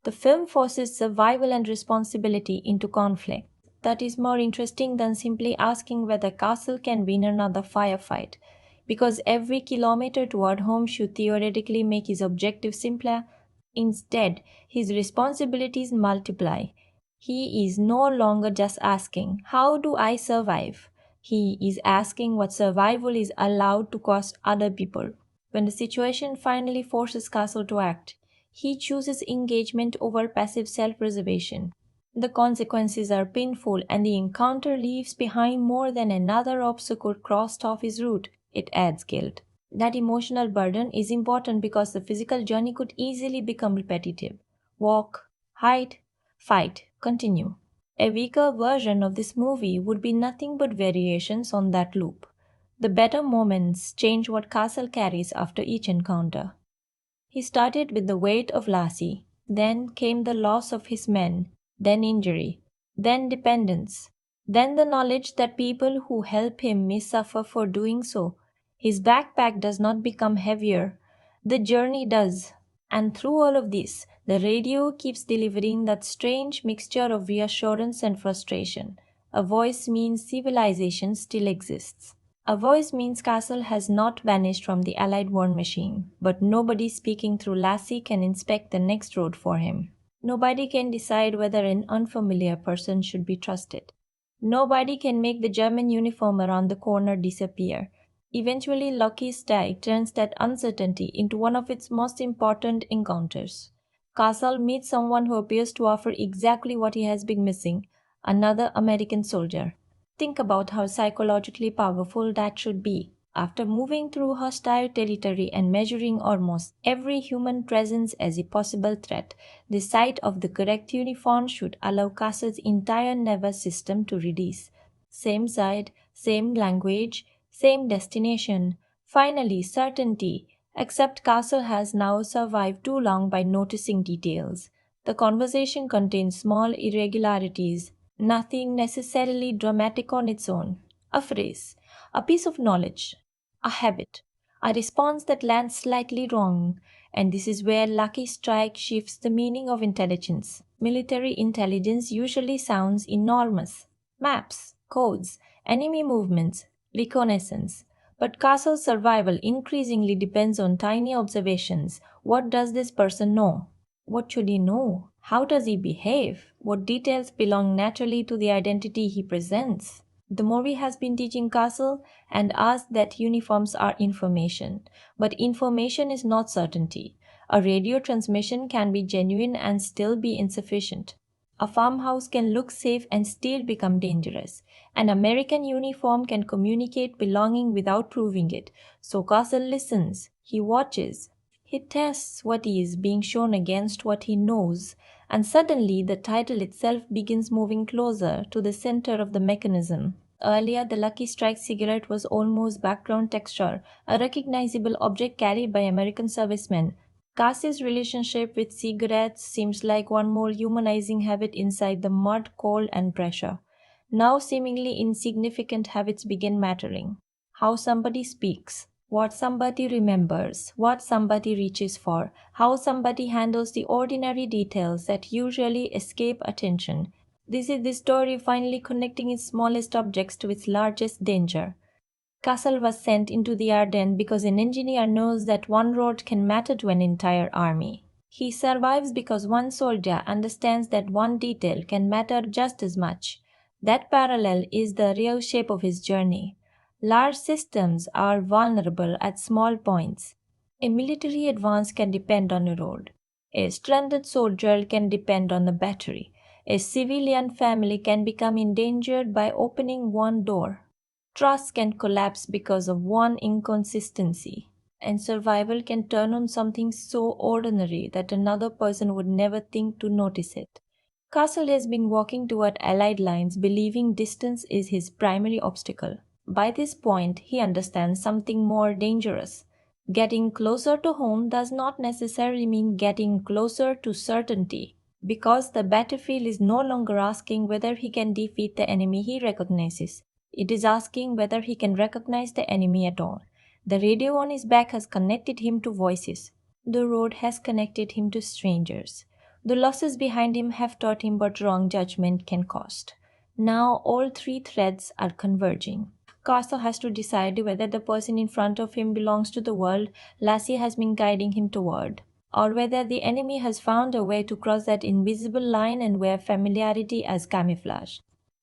The film forces survival and responsibility into conflict. That is more interesting than simply asking whether Castle can win another firefight, because every kilometer toward home should theoretically make his objective simpler. Instead, his responsibilities multiply. He is no longer just asking, how do I survive? He is asking what survival is allowed to cost other people. When the situation finally forces Castle to act, he chooses engagement over passive self preservation. The consequences are painful, and the encounter leaves behind more than another obstacle crossed off his route. It adds guilt. That emotional burden is important because the physical journey could easily become repetitive. Walk, hide, fight, continue. A weaker version of this movie would be nothing but variations on that loop. The better moments change what Castle carries after each encounter. He started with the weight of Lassie, then came the loss of his men, then injury, then dependence, then the knowledge that people who help him may suffer for doing so. His backpack does not become heavier, the journey does. And through all of this, the radio keeps delivering that strange mixture of reassurance and frustration. A voice means civilization still exists. A voice means Castle has not vanished from the Allied war machine, but nobody speaking through Lassie can inspect the next road for him. Nobody can decide whether an unfamiliar person should be trusted. Nobody can make the German uniform around the corner disappear. Eventually, Lucky Strike turns that uncertainty into one of its most important encounters. Castle meets someone who appears to offer exactly what he has been missing, another American soldier. Think about how psychologically powerful that should be. After moving through hostile territory and measuring almost every human presence as a possible threat, the sight of the correct uniform should allow Castle's entire nervous system to release. Same side, same language, same destination. Finally, certainty, except Castle has now survived too long by noticing details. The conversation contains small irregularities, nothing necessarily dramatic on its own. A phrase, a piece of knowledge, a habit, a response that lands slightly wrong, and this is where Lucky Strike shifts the meaning of intelligence. Military intelligence usually sounds enormous maps, codes, enemy movements, reconnaissance. But castle survival increasingly depends on tiny observations. What does this person know? What should he know? How does he behave? What details belong naturally to the identity he presents? The movie has been teaching Castle and us that uniforms are information, but information is not certainty. A radio transmission can be genuine and still be insufficient. A farmhouse can look safe and still become dangerous. An American uniform can communicate belonging without proving it. So Castle listens, he watches, he tests what he is being shown against what he knows, and suddenly the title itself begins moving closer to the center of the mechanism. Earlier, the Lucky Strike cigarette was almost background texture, a recognizable object carried by American servicemen. Cassie's relationship with cigarettes seems like one more humanizing habit inside the mud, cold, and pressure. Now, seemingly insignificant habits begin mattering. How somebody speaks, what somebody remembers, what somebody reaches for, how somebody handles the ordinary details that usually escape attention. This is the story finally connecting its smallest objects to its largest danger. Castle was sent into the Ardennes because an engineer knows that one road can matter to an entire army. He survives because one soldier understands that one detail can matter just as much. That parallel is the real shape of his journey. Large systems are vulnerable at small points. A military advance can depend on a road. A stranded soldier can depend on a battery. A civilian family can become endangered by opening one door. Trust can collapse because of one inconsistency, and survival can turn on something so ordinary that another person would never think to notice it. Castle has been walking toward Allied lines believing distance is his primary obstacle. By this point, he understands something more dangerous. Getting closer to home does not necessarily mean getting closer to certainty, because the battlefield is no longer asking whether he can defeat the enemy he recognizes. It is asking whether he can recognize the enemy at all. The radio on his back has connected him to voices. The road has connected him to strangers. The losses behind him have taught him what wrong judgment can cost. Now all three threads are converging. Castle has to decide whether the person in front of him belongs to the world Lassie has been guiding him toward, or whether the enemy has found a way to cross that invisible line and wear familiarity as camouflage.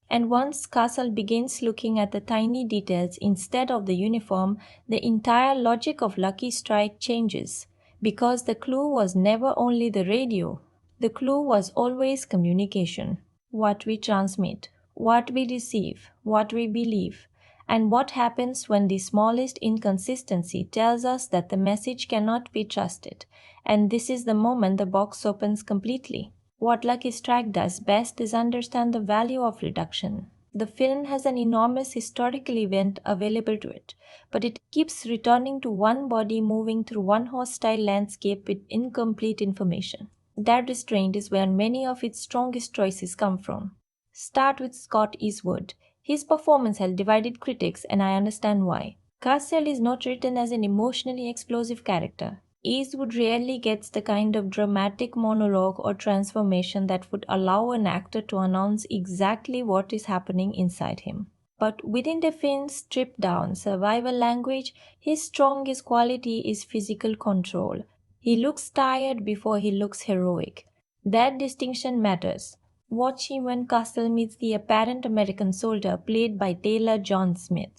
And once Castle begins looking at the tiny details instead of the uniform, the entire logic of Lucky Strike changes. Because the clue was never only the radio, the clue was always communication. What we transmit, what we receive, what we believe, and what happens when the smallest inconsistency tells us that the message cannot be trusted. And this is the moment the box opens completely. What Lucky Strike does best is understand the value of reduction. The film has an enormous historical event available to it, but it keeps returning to one body moving through one hostile landscape with incomplete information. That restraint is where many of its strongest choices come from. Start with Scott Eastwood. His performance has divided critics, and I understand why. Castiel is not written as an emotionally explosive character. Eastwood rarely gets the kind of dramatic monologue or transformation that would allow an actor to announce exactly what is happening inside him. But within the film's stripped down survival language, his strongest quality is physical control. He looks tired before he looks heroic. That distinction matters. Watch him when Castle meets the apparent American soldier played by Taylor John Smith.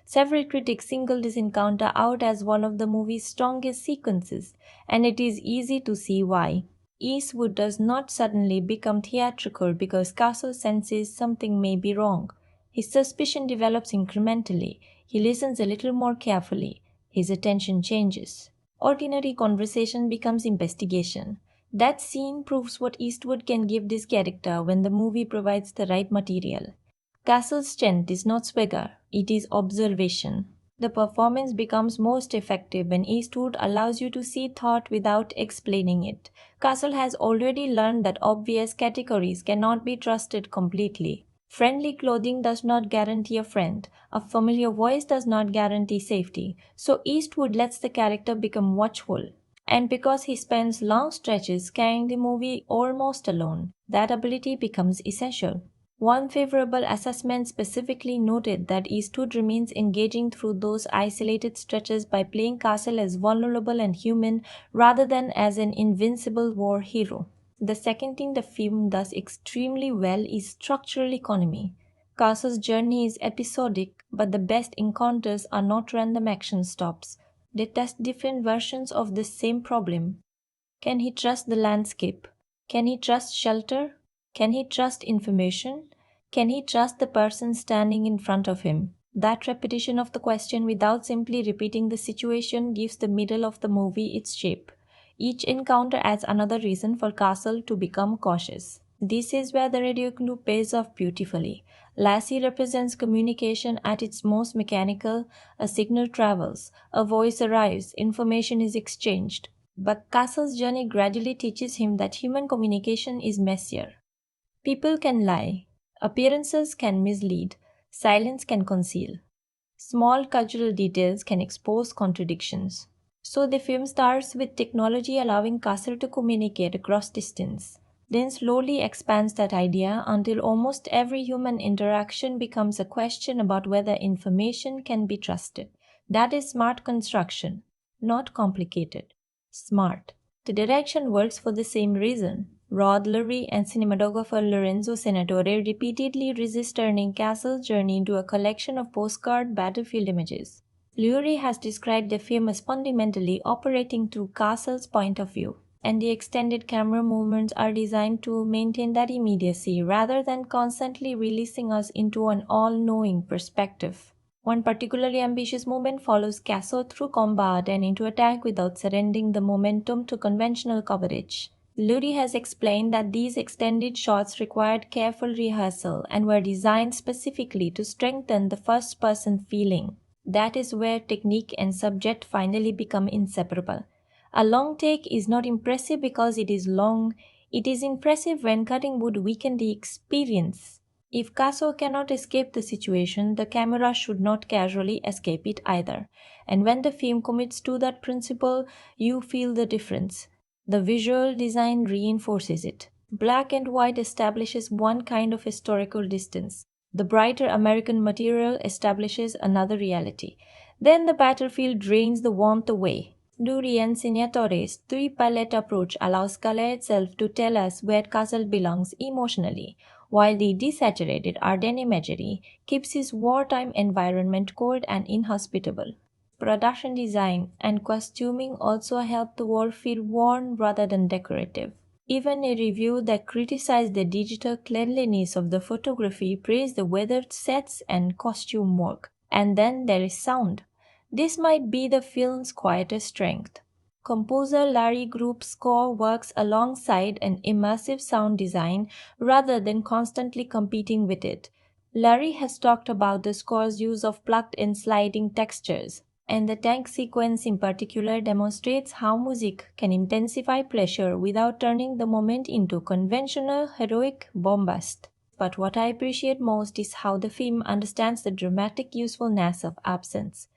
Several critics singled this encounter out as one of the movie's strongest sequences, and it is easy to see why. Eastwood does not suddenly become theatrical because Castle senses something may be wrong. His suspicion develops incrementally. He listens a little more carefully. His attention changes. Ordinary conversation becomes investigation. That scene proves what Eastwood can give this character when the movie provides the right material. Castle's strength is not swagger, it is observation. The performance becomes most effective when Eastwood allows you to see thought without explaining it. Castle has already learned that obvious categories cannot be trusted completely. Friendly clothing does not guarantee a friend. A familiar voice does not guarantee safety. So Eastwood lets the character become watchful. And because he spends long stretches carrying the movie almost alone, that ability becomes essential. One favorable assessment specifically noted that Eastwood remains engaging through those isolated stretches by playing Castle as vulnerable and human rather than as an invincible war hero. The second thing the film does extremely well is structural economy. Castle's journey is episodic, but the best encounters are not random action stops. They test different versions of the same problem. Can he trust the landscape? Can he trust shelter? Can he trust information? Can he trust the person standing in front of him? That repetition of the question without simply repeating the situation gives the middle of the movie its shape. Each encounter adds another reason for Castle to become cautious. This is where the radio clue pays off beautifully. Lassie represents communication at its most mechanical. A signal travels, a voice arrives, information is exchanged. But Castle's journey gradually teaches him that human communication is messier. People can lie, appearances can mislead, silence can conceal. Small cultural details can expose contradictions. So the film starts with technology allowing Castle to communicate across distance, then slowly expands that idea until almost every human interaction becomes a question about whether information can be trusted. That is smart construction, not complicated. Smart. The direction works for the same reason. Rod Lurie and cinematographer Lorenzo Senatore repeatedly resist turning Castle's journey into a collection of postcard battlefield images. Lurie has described the film as fundamentally operating through Castle's point of view, and the extended camera movements are designed to maintain that immediacy rather than constantly releasing us into an all-knowing perspective. One particularly ambitious movement follows Castle through combat and into attack without surrendering the momentum to conventional coverage. Lurie has explained that these extended shots required careful rehearsal and were designed specifically to strengthen the first person feeling. That is where technique and subject finally become inseparable. A long take is not impressive because it is long, it is impressive when cutting would weaken the experience. If Casso cannot escape the situation, the camera should not casually escape it either. And when the film commits to that principle, you feel the difference. The visual design reinforces it. Black and white establishes one kind of historical distance. The brighter American material establishes another reality. Then the battlefield drains the warmth away. Durian Signatore's three-palette approach allows color itself to tell us where Castle belongs emotionally, while the desaturated Ardennes imagery keeps his wartime environment cold and inhospitable. Production design and costuming also help the world feel worn rather than decorative. Even a review that criticized the digital cleanliness of the photography praised the weathered sets and costume work. And then there is sound. This might be the film's quietest strength. Composer Larry Group's score works alongside an immersive sound design rather than constantly competing with it. Larry has talked about the score's use of plucked and sliding textures, and the tank sequence in particular demonstrates how music can intensify pressure without turning the moment into conventional heroic bombast. But what I appreciate most is how the film understands the dramatic usefulness of absence.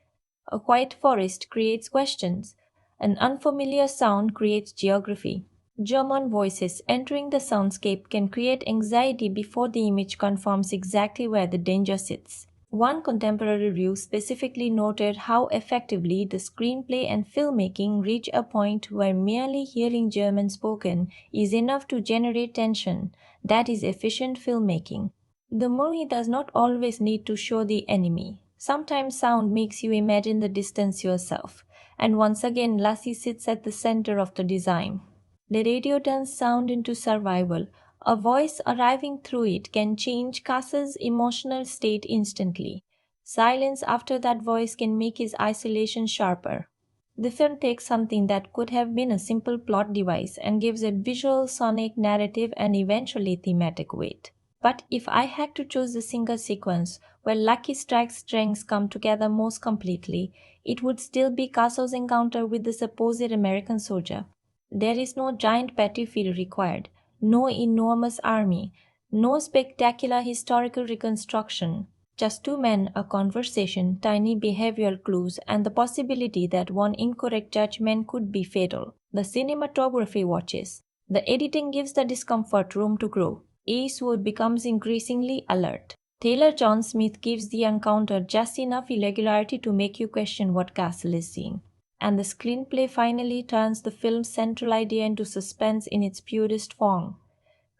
A quiet forest creates questions. An unfamiliar sound creates geography. German voices entering the soundscape can create anxiety before the image confirms exactly where the danger sits. One contemporary review specifically noted how effectively the screenplay and filmmaking reach a point where merely hearing German spoken is enough to generate tension. That is efficient filmmaking. The movie does not always need to show the enemy. Sometimes sound makes you imagine the distance yourself. And once again, Lassie sits at the center of the design. The radio turns sound into survival. A voice arriving through it can change Cass's emotional state instantly. Silence after that voice can make his isolation sharper. The film takes something that could have been a simple plot device and gives it visual, sonic, narrative, and eventually thematic weight. But if I had to choose a single sequence where Lucky Strike's strengths come together most completely, it would still be Castle's encounter with the supposed American soldier. There is no giant battlefield required, no enormous army, no spectacular historical reconstruction. Just two men, a conversation, tiny behavioral clues, and the possibility that one incorrect judgment could be fatal. The cinematography watches. The editing gives the discomfort room to grow. Eastwood becomes increasingly alert. Taylor John Smith gives the encounter just enough irregularity to make you question what Castle is seeing. And the screenplay finally turns the film's central idea into suspense in its purest form.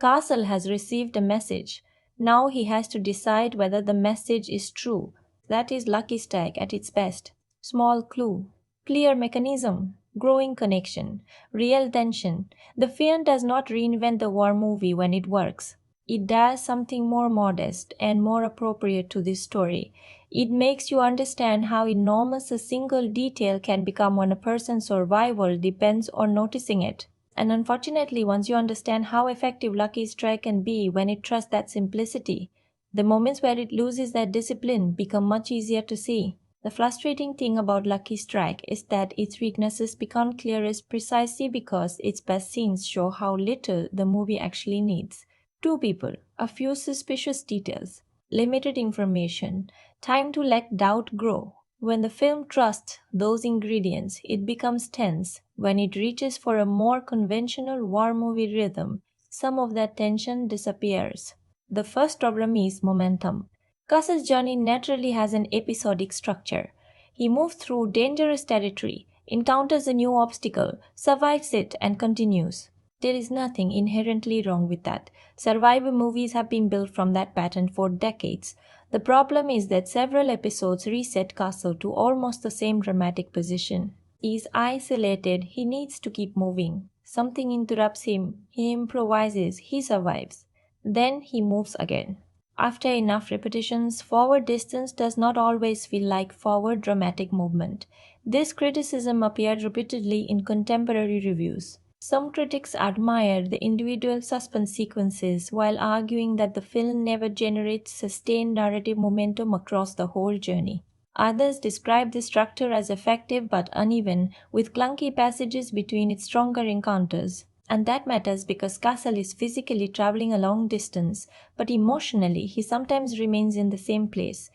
Castle has received a message. Now he has to decide whether the message is true. That is Lucky Strike at its best. Small clue, clear mechanism, growing connection, real tension. The film does not reinvent the war movie when it works. It does something more modest and more appropriate to this story. It makes you understand how enormous a single detail can become when a person's survival depends on noticing it. And unfortunately, once you understand how effective Lucky Strike can be when it trusts that simplicity, the moments where it loses that discipline become much easier to see. The frustrating thing about Lucky Strike is that its weaknesses become clearest precisely because its best scenes show how little the movie actually needs. Two people, a few suspicious details, limited information, time to let doubt grow. When the film trusts those ingredients, it becomes tense. When it reaches for a more conventional war movie rhythm, some of that tension disappears. The first problem is momentum. Castle's journey naturally has an episodic structure. He moves through dangerous territory, encounters a new obstacle, survives it, and continues. There is nothing inherently wrong with that. Survivor movies have been built from that pattern for decades. The problem is that several episodes reset Castle to almost the same dramatic position. He is isolated, he needs to keep moving. Something interrupts him, he improvises, he survives. Then he moves again. After enough repetitions, forward distance does not always feel like forward dramatic movement. This criticism appeared repeatedly in contemporary reviews. Some critics admired the individual suspense sequences while arguing that the film never generates sustained narrative momentum across the whole journey. Others described the structure as effective but uneven, with clunky passages between its stronger encounters. And that matters because Castle is physically traveling a long distance, but emotionally he sometimes remains in the same place.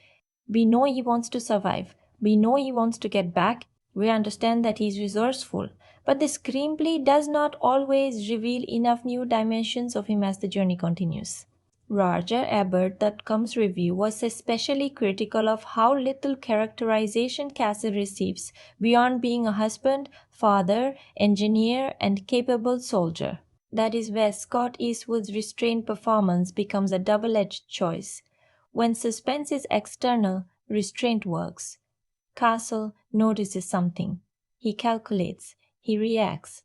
We know he wants to survive. We know he wants to get back. We understand that he is resourceful. But the screenplay does not always reveal enough new dimensions of him as the journey continues. Roger Ebert.com's review was especially critical of how little characterization Castle receives beyond being a husband, father, engineer, and capable soldier. That is where Scott Eastwood's restrained performance becomes a double-edged choice. When suspense is external, restraint works. Castle notices something. He calculates. He reacts.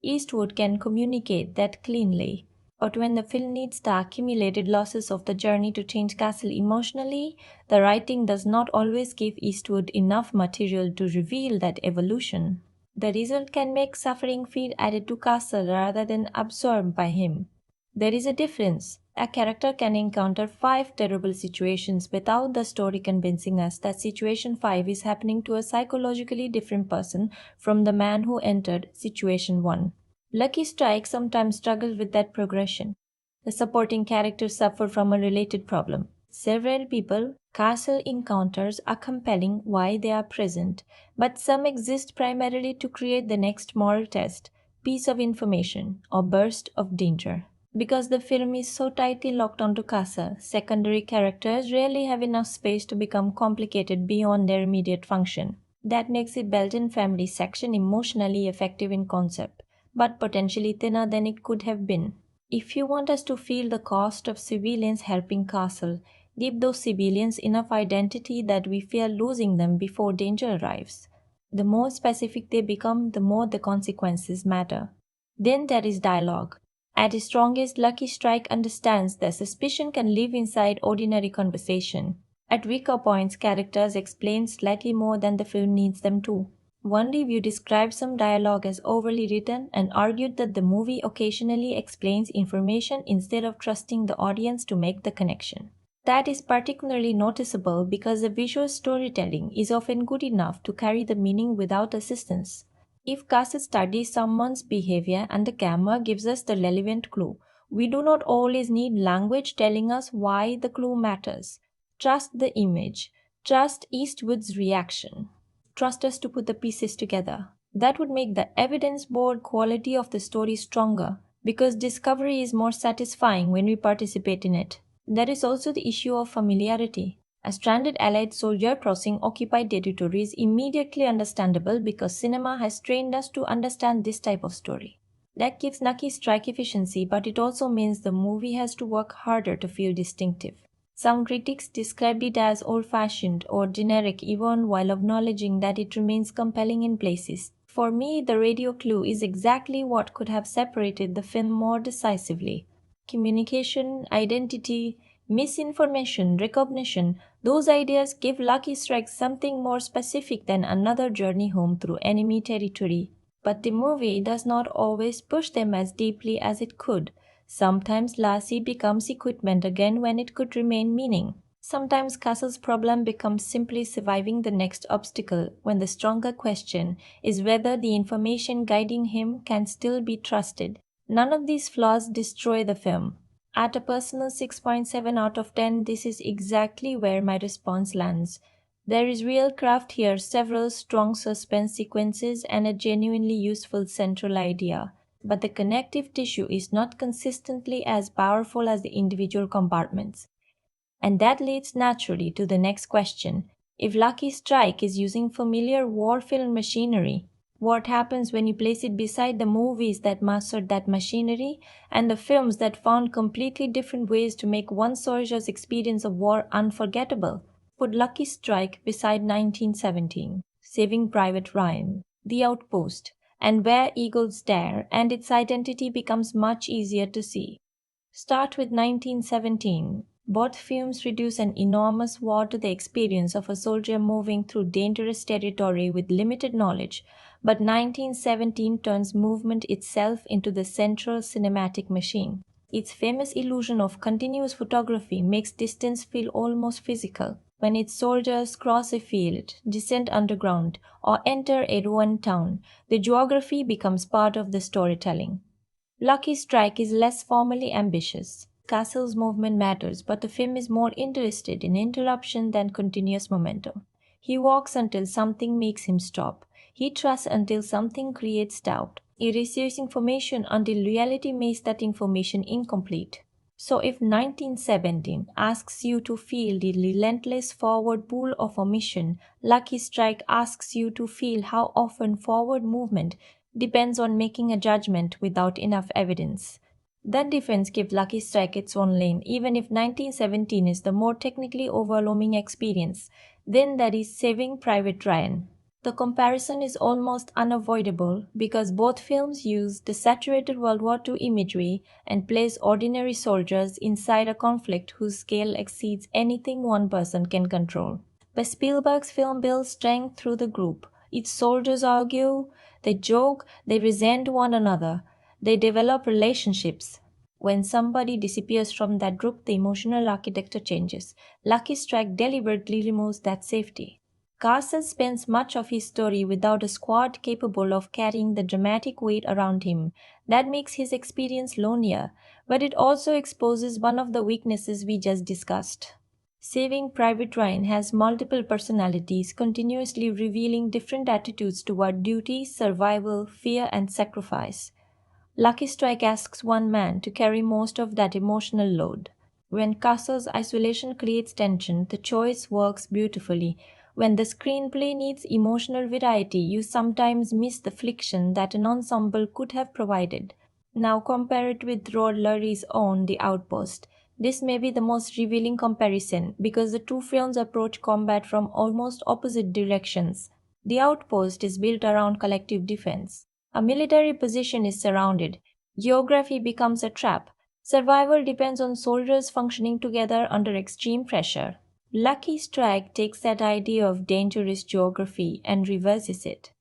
Eastwood can communicate that cleanly. But when the film needs the accumulated losses of the journey to change Castle emotionally, the writing does not always give Eastwood enough material to reveal that evolution. The result can make suffering feel added to Castle rather than absorbed by him. There is a difference. A character can encounter 5 terrible situations without the story convincing us that situation 5 is happening to a psychologically different person from the man who entered situation 1. Lucky Strike sometimes struggles with that progression. The supporting characters suffer from a related problem. Several people Castle encounters are compelling why they are present, but some exist primarily to create the next moral test, piece of information, or burst of danger. Because the film is so tightly locked onto Castle, secondary characters rarely have enough space to become complicated beyond their immediate function. That makes the Belton family section emotionally effective in concept, but potentially thinner than it could have been. If you want us to feel the cost of civilians helping Castle, give those civilians enough identity that we fear losing them before danger arrives. The more specific they become, the more the consequences matter. Then there is dialogue. At its strongest, Lucky Strike understands that suspicion can live inside ordinary conversation. At weaker points, characters explain slightly more than the film needs them to. One review described some dialogue as overly written and argued that the movie occasionally explains information instead of trusting the audience to make the connection. That is particularly noticeable because the visual storytelling is often good enough to carry the meaning without assistance. If cast studies someone's behavior and the camera gives us the relevant clue, we do not always need language telling us why the clue matters. Trust the image. Trust Eastwood's reaction. Trust us to put the pieces together. That would make the evidence board quality of the story stronger because discovery is more satisfying when we participate in it. There is also the issue of familiarity. A stranded Allied soldier crossing occupied territory is immediately understandable because cinema has trained us to understand this type of story. That gives Lucky Strike efficiency, but it also means the movie has to work harder to feel distinctive. Some critics described it as old-fashioned or generic even while acknowledging that it remains compelling in places. For me, the radio clue is exactly what could have separated the film more decisively. Communication, identity, misinformation, recognition, those ideas give Lucky Strike something more specific than another journey home through enemy territory. But the movie does not always push them as deeply as it could. Sometimes Lassie becomes equipment again when it could remain meaning. Sometimes Castle's problem becomes simply surviving the next obstacle when the stronger question is whether the information guiding him can still be trusted. None of these flaws destroy the film. At a personal 6.7 out of 10, this is exactly where my response lands. There is real craft here, several strong suspense sequences, and a genuinely useful central idea. But the connective tissue is not consistently as powerful as the individual compartments. And that leads naturally to the next question. If Lucky Strike is using familiar war film machinery, what happens when you place it beside the movies that mastered that machinery and the films that found completely different ways to make one soldier's experience of war unforgettable? Put Lucky Strike beside 1917, Saving Private Ryan, The Outpost, and Where Eagles Dare, and its identity becomes much easier to see. Start with 1917. Both films reduce an enormous war to the experience of a soldier moving through dangerous territory with limited knowledge, but 1917 turns movement itself into the central cinematic machine. Its famous illusion of continuous photography makes distance feel almost physical. When its soldiers cross a field, descend underground, or enter a ruined town, the geography becomes part of the storytelling. Lucky Strike is less formally ambitious. Castle's movement matters, but the film is more interested in interruption than continuous momentum. He walks until something makes him stop. He trusts until something creates doubt. He receives information until reality makes that information incomplete. So if 1917 asks you to feel the relentless forward pull of a mission, Lucky Strike asks you to feel how often forward movement depends on making a judgment without enough evidence. That difference gives Lucky Strike its own lane, even if 1917 is the more technically overwhelming experience. Then there is Saving Private Ryan. The comparison is almost unavoidable because both films use the saturated World War II imagery and place ordinary soldiers inside a conflict whose scale exceeds anything one person can control. But Spielberg's film builds strength through the group. Its soldiers argue, they joke, they resent one another, they develop relationships. When somebody disappears from that group, the emotional architecture changes. Lucky Strike deliberately removes that safety. Carson spends much of his story without a squad capable of carrying the dramatic weight around him. That makes his experience lonelier, but it also exposes one of the weaknesses we just discussed. Saving Private Ryan has multiple personalities, continuously revealing different attitudes toward duty, survival, fear, and sacrifice. Lucky Strike asks one man to carry most of that emotional load. When Castle's isolation creates tension, the choice works beautifully. When the screenplay needs emotional variety, you sometimes miss the friction that an ensemble could have provided. Now compare it with Rod Lurie's own The Outpost. This may be the most revealing comparison because the two films approach combat from almost opposite directions. The Outpost is built around collective defense. A military position is surrounded. Geography becomes a trap. Survival depends on soldiers functioning together under extreme pressure. Lucky Strike takes that idea of dangerous geography and reverses it.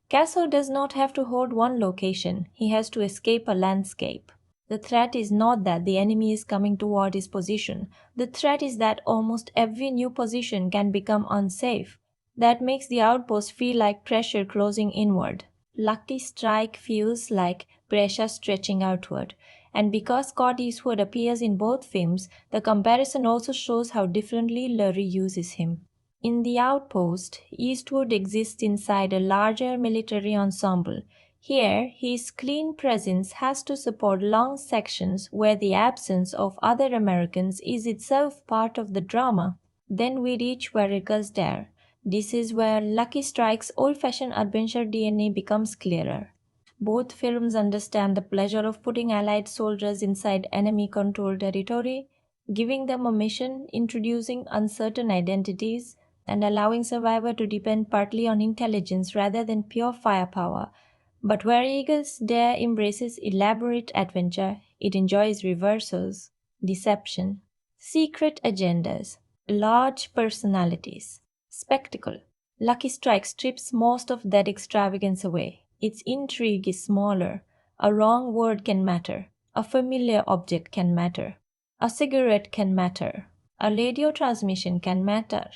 Castle does not have to hold one location, he has to escape a landscape. The threat is not that the enemy is coming toward his position. The threat is that almost every new position can become unsafe. That makes the outpost feel like pressure closing inward. Lucky Strike feels like pressure stretching outward. And because Scott Eastwood appears in both films, the comparison also shows how differently Lurie uses him. In The Outpost, Eastwood exists inside a larger military ensemble. Here, his clean presence has to support long sections where the absence of other Americans is itself part of the drama. Then we reach Varika's Dare. This is where Lucky Strike's old-fashioned adventure DNA becomes clearer. Both films understand the pleasure of putting Allied soldiers inside enemy-controlled territory, giving them a mission, introducing uncertain identities, and allowing survivor to depend partly on intelligence rather than pure firepower. But where Eagles Dare embraces elaborate adventure, it enjoys reversals, deception, secret agendas, large personalities, spectacle. Lucky Strike strips most of that extravagance away. Its intrigue is smaller. A wrong word can matter. A familiar object can matter. A cigarette can matter. A radio transmission can matter.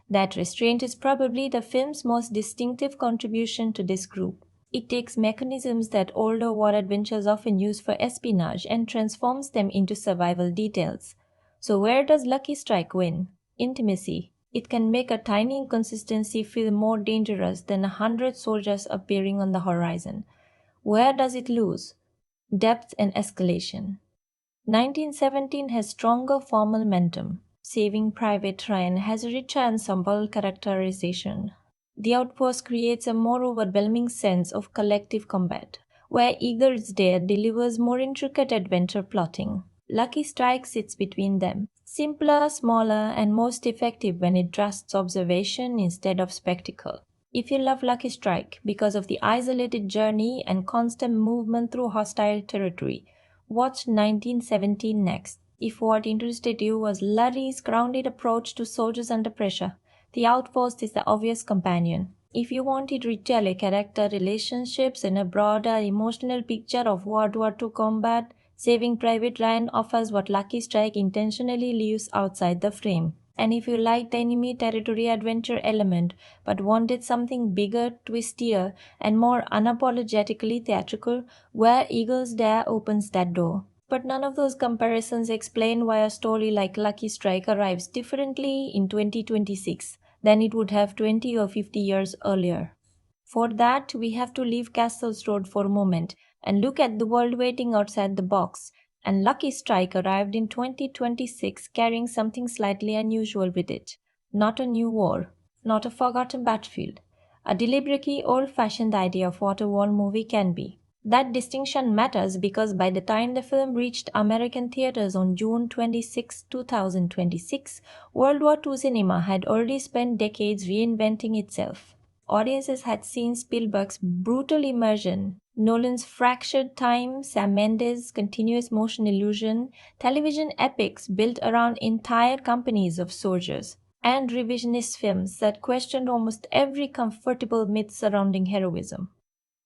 That restraint is probably the film's most distinctive contribution to this group. It takes mechanisms that older war adventures often use for espionage and transforms them into survival details. So, where does Lucky Strike win? Intimacy. It can make a tiny inconsistency feel more dangerous than 100 soldiers appearing on the horizon. Where does it lose? Depth and escalation. 1917 has stronger formal momentum. Saving Private Ryan has a richer ensemble characterization. The Outpost creates a more overwhelming sense of collective combat, where Eagles Dare delivers more intricate adventure plotting. Lucky Strike sits between them, simpler, smaller, and most effective when it trusts observation instead of spectacle. If you love Lucky Strike because of the isolated journey and constant movement through hostile territory, watch 1917 next. If what interested you was Lurie's grounded approach to soldiers under pressure, The Outpost is the obvious companion. If you wanted richer character relationships and a broader emotional picture of World War II combat, Saving Private Ryan offers what Lucky Strike intentionally leaves outside the frame. And if you like the enemy territory adventure element but wanted something bigger, twistier, and more unapologetically theatrical, Where Eagles Dare opens that door. But none of those comparisons explain why a story like Lucky Strike arrives differently in 2026 than it would have 20 or 50 years earlier. For that, we have to leave Castle's Road for a moment and look at the world waiting outside the box. And Lucky Strike arrived in 2026 carrying something slightly unusual with it. Not a new war, not a forgotten battlefield, a deliberately old-fashioned idea of what a war movie can be. That distinction matters because by the time the film reached American theaters on June 26, 2026, World War II cinema had already spent decades reinventing itself. Audiences had seen Spielberg's brutal immersion, Nolan's fractured time, Sam Mendes' continuous motion illusion, television epics built around entire companies of soldiers, and revisionist films that questioned almost every comfortable myth surrounding heroism.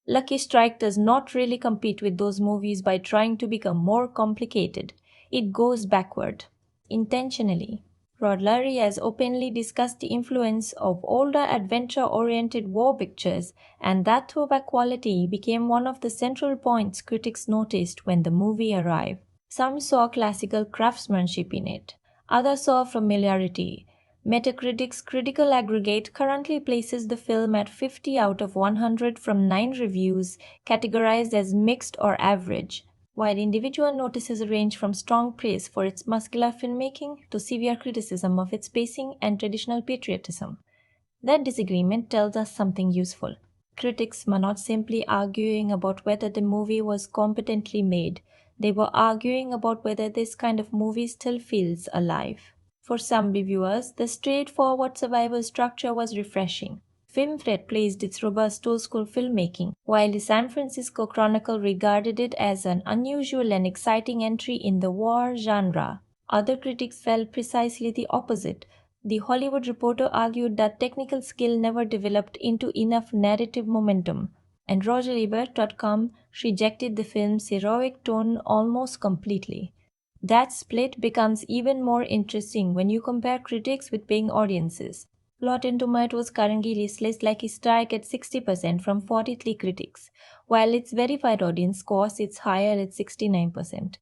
Lucky Strike does not really compete with those movies by trying to become more complicated. It goes backward, intentionally. Rod Lurie has openly discussed the influence of older adventure-oriented war pictures, and that throwback quality became one of the central points critics noticed when the movie arrived. Some saw classical craftsmanship in it, others saw familiarity. Metacritic's critical aggregate currently places the film at 50 out of 100 from 9 reviews, categorized as mixed or average, while individual notices range from strong praise for its muscular filmmaking to severe criticism of its pacing and traditional patriotism. That disagreement tells us something useful. Critics were not simply arguing about whether the movie was competently made, they were arguing about whether this kind of movie still feels alive. For some reviewers, the straightforward survival structure was refreshing. FilmFred praised its robust old-school filmmaking, while the San Francisco Chronicle regarded it as an unusual and exciting entry in the war genre. Other critics felt precisely the opposite. The Hollywood Reporter argued that technical skill never developed into enough narrative momentum, and Roger Ebert.com rejected the film's heroic tone almost completely. That split becomes even more interesting when you compare critics with paying audiences. Rotten Tomatoes currently lists Lucky Strike at 60% from 43 critics, while its verified audience score sits higher at 69%.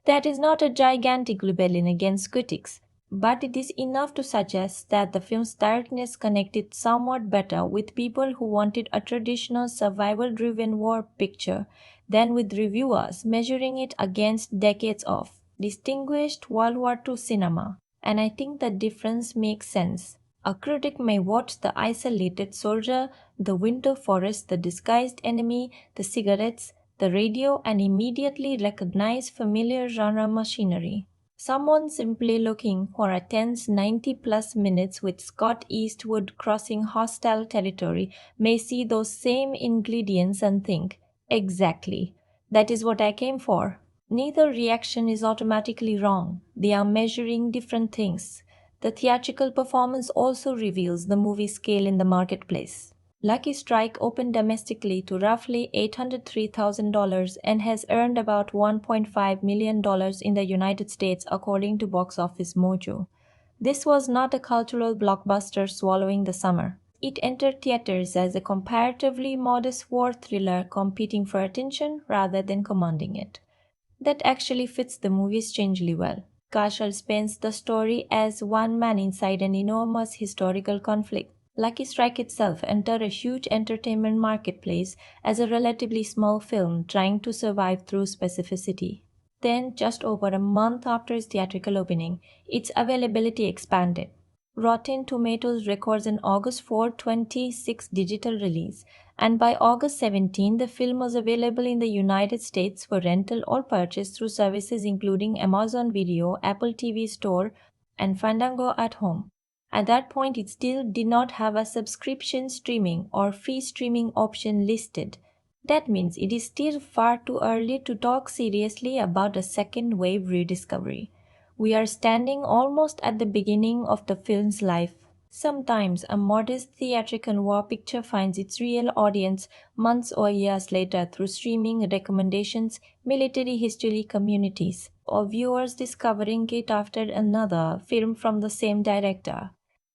That is not a gigantic rebellion against critics, but it is enough to suggest that the film's directness connected somewhat better with people who wanted a traditional survival driven war picture than with reviewers measuring it against decades of distinguished World War II cinema. And I think the difference makes sense. A critic may watch the isolated soldier, the winter forest, the disguised enemy, the cigarettes, the radio, and immediately recognize familiar genre machinery. Someone simply looking for a tense 90 plus minutes with Scott Eastwood crossing hostile territory may see those same ingredients and think, exactly, that is what I came for. Neither reaction is automatically wrong. They are measuring different things. The theatrical performance also reveals the movie's scale in the marketplace. Lucky Strike opened domestically to roughly $803,000 and has earned about $1.5 million in the United States according to Box Office Mojo. This was not a cultural blockbuster swallowing the summer. It entered theaters as a comparatively modest war thriller competing for attention rather than commanding it. That actually fits the movie strangely well. Marshall spends the story as one man inside an enormous historical conflict. Lucky Strike itself entered a huge entertainment marketplace as a relatively small film trying to survive through specificity. Then, just over a month after its theatrical opening, its availability expanded. Rotten Tomatoes records an August 4, 2026 digital release, and by August 17, the film was available in the United States for rental or purchase through services including Amazon Video, Apple TV Store, and Fandango at Home. At that point, it still did not have a subscription streaming or free streaming option listed. That means it is still far too early to talk seriously about a second wave rediscovery. We are standing almost at the beginning of the film's life. Sometimes a modest theatrical war picture finds its real audience months or years later through streaming recommendations, military history communities, or viewers discovering it after another film from the same director.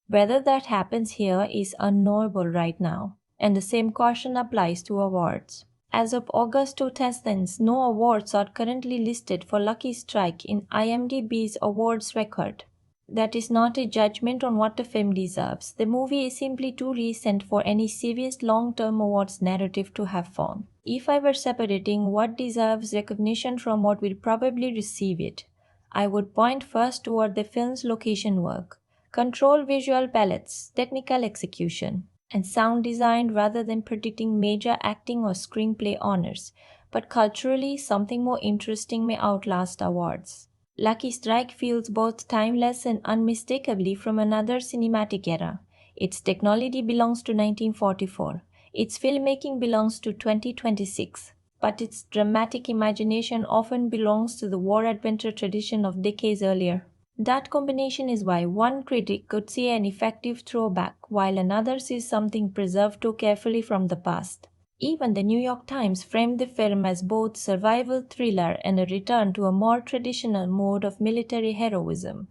Whether that happens here is unknowable right now, and the same caution applies to awards. As of August 2000, no awards are currently listed for Lucky Strike in IMDb's awards record. That is not a judgment on what the film deserves. The movie is simply too recent for any serious long-term awards narrative to have formed. If I were separating what deserves recognition from what will probably receive it, I would point first toward the film's location work, control visual palettes, technical execution, and sound design rather than predicting major acting or screenplay honors. But culturally, something more interesting may outlast awards. Lucky Strike feels both timeless and unmistakably from another cinematic era. Its technology belongs to 1944. Its filmmaking belongs to 2026. But its dramatic imagination often belongs to the war adventure tradition of decades earlier. That combination is why one critic could see an effective throwback, while another sees something preserved too carefully from the past. Even the New York Times framed the film as both survival thriller and a return to a more traditional mode of military heroism.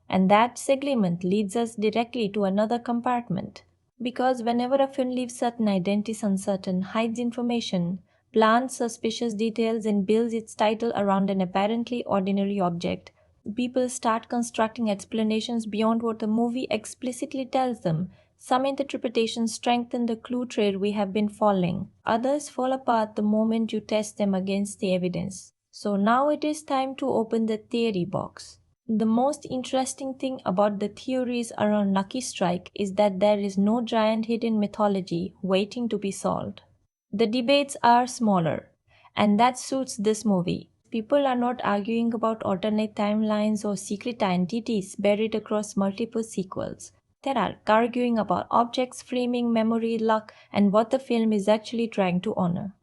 And that segment leads us directly to another compartment. Because whenever a film leaves certain identities uncertain, hides information, plants suspicious details, and builds its title around an apparently ordinary object, people start constructing explanations beyond what the movie explicitly tells them. Some interpretations strengthen the clue trail we have been following. Others fall apart the moment you test them against the evidence. So now it is time to open the theory box. The most interesting thing about the theories around Lucky Strike is that there is no giant hidden mythology waiting to be solved. The debates are smaller, and that suits this movie. People are not arguing about alternate timelines or secret entities buried across multiple sequels. They are arguing about objects, framing, memory, luck, and what the film is actually trying to honor.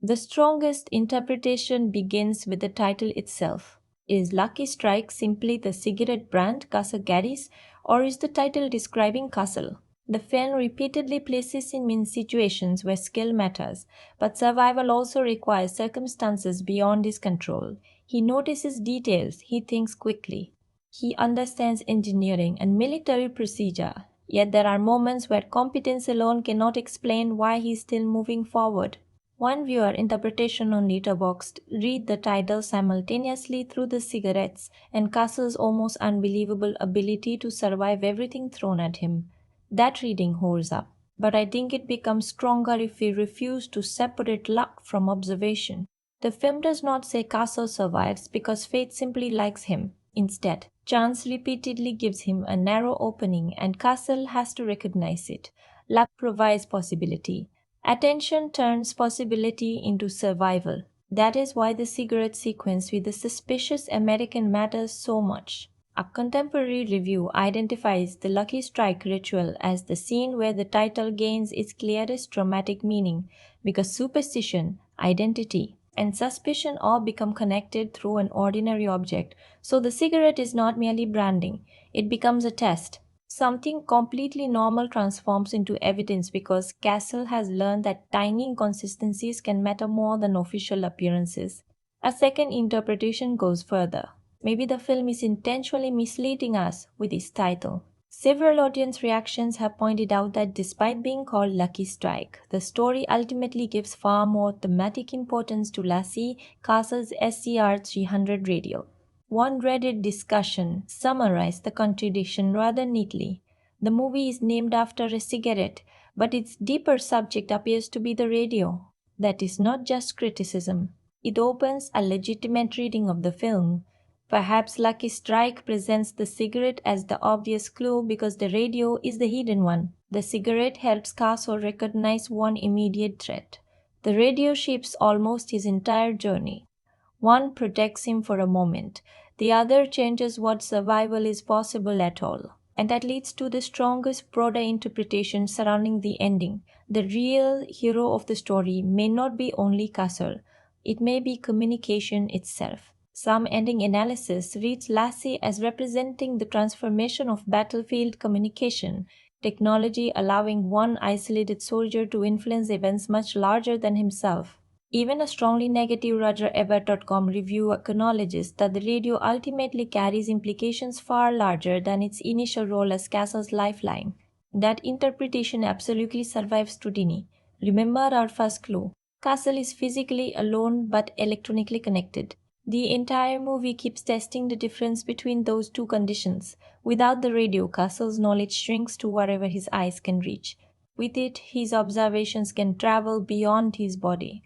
The strongest interpretation begins with the title itself. Is Lucky Strike simply the cigarette brand Castle carries, or is the title describing Castle? The film repeatedly places him in situations where skill matters, but survival also requires circumstances beyond his control. He notices details, he thinks quickly. He understands engineering and military procedure, yet there are moments where competence alone cannot explain why he is still moving forward. One viewer interpretation on Letterboxd read the title simultaneously through the cigarettes and Castle's almost unbelievable ability to survive everything thrown at him. That reading holds up, but I think it becomes stronger if we refuse to separate luck from observation. The film does not say Castle survives because fate simply likes him. Instead, chance repeatedly gives him a narrow opening and Castle has to recognize it. Luck provides possibility. Attention turns possibility into survival. That is why the cigarette sequence with the suspicious American matters so much. A contemporary review identifies the Lucky Strike ritual as the scene where the title gains its clearest dramatic meaning because superstition, identity, and suspicion all become connected through an ordinary object. So the cigarette is not merely branding, it becomes a test. Something completely normal transforms into evidence because Castle has learned that tiny inconsistencies can matter more than official appearances. A second interpretation goes further. Maybe the film is intentionally misleading us with its title. Several audience reactions have pointed out that despite being called Lucky Strike, the story ultimately gives far more thematic importance to Lassie Castle's SCR 300 radio. One Reddit discussion summarized the contradiction rather neatly. The movie is named after a cigarette, but its deeper subject appears to be the radio. That is not just criticism. It opens a legitimate reading of the film. Perhaps Lucky Strike presents the cigarette as the obvious clue because the radio is the hidden one. The cigarette helps Castle recognize one immediate threat. The radio shapes almost his entire journey. One protects him for a moment, the other changes what survival is possible at all. And that leads to the strongest, broader interpretation surrounding the ending. The real hero of the story may not be only Castle, it may be communication itself. Some ending analysis reads Lassie as representing the transformation of battlefield communication, technology allowing one isolated soldier to influence events much larger than himself. Even a strongly negative RogerEbert.com review acknowledges that the radio ultimately carries implications far larger than its initial role as Castle's lifeline. That interpretation absolutely survives scrutiny. Remember our first clue. Castle is physically alone but electronically connected. The entire movie keeps testing the difference between those two conditions. Without the radio, Castle's knowledge shrinks to wherever his eyes can reach. With it, his observations can travel beyond his body.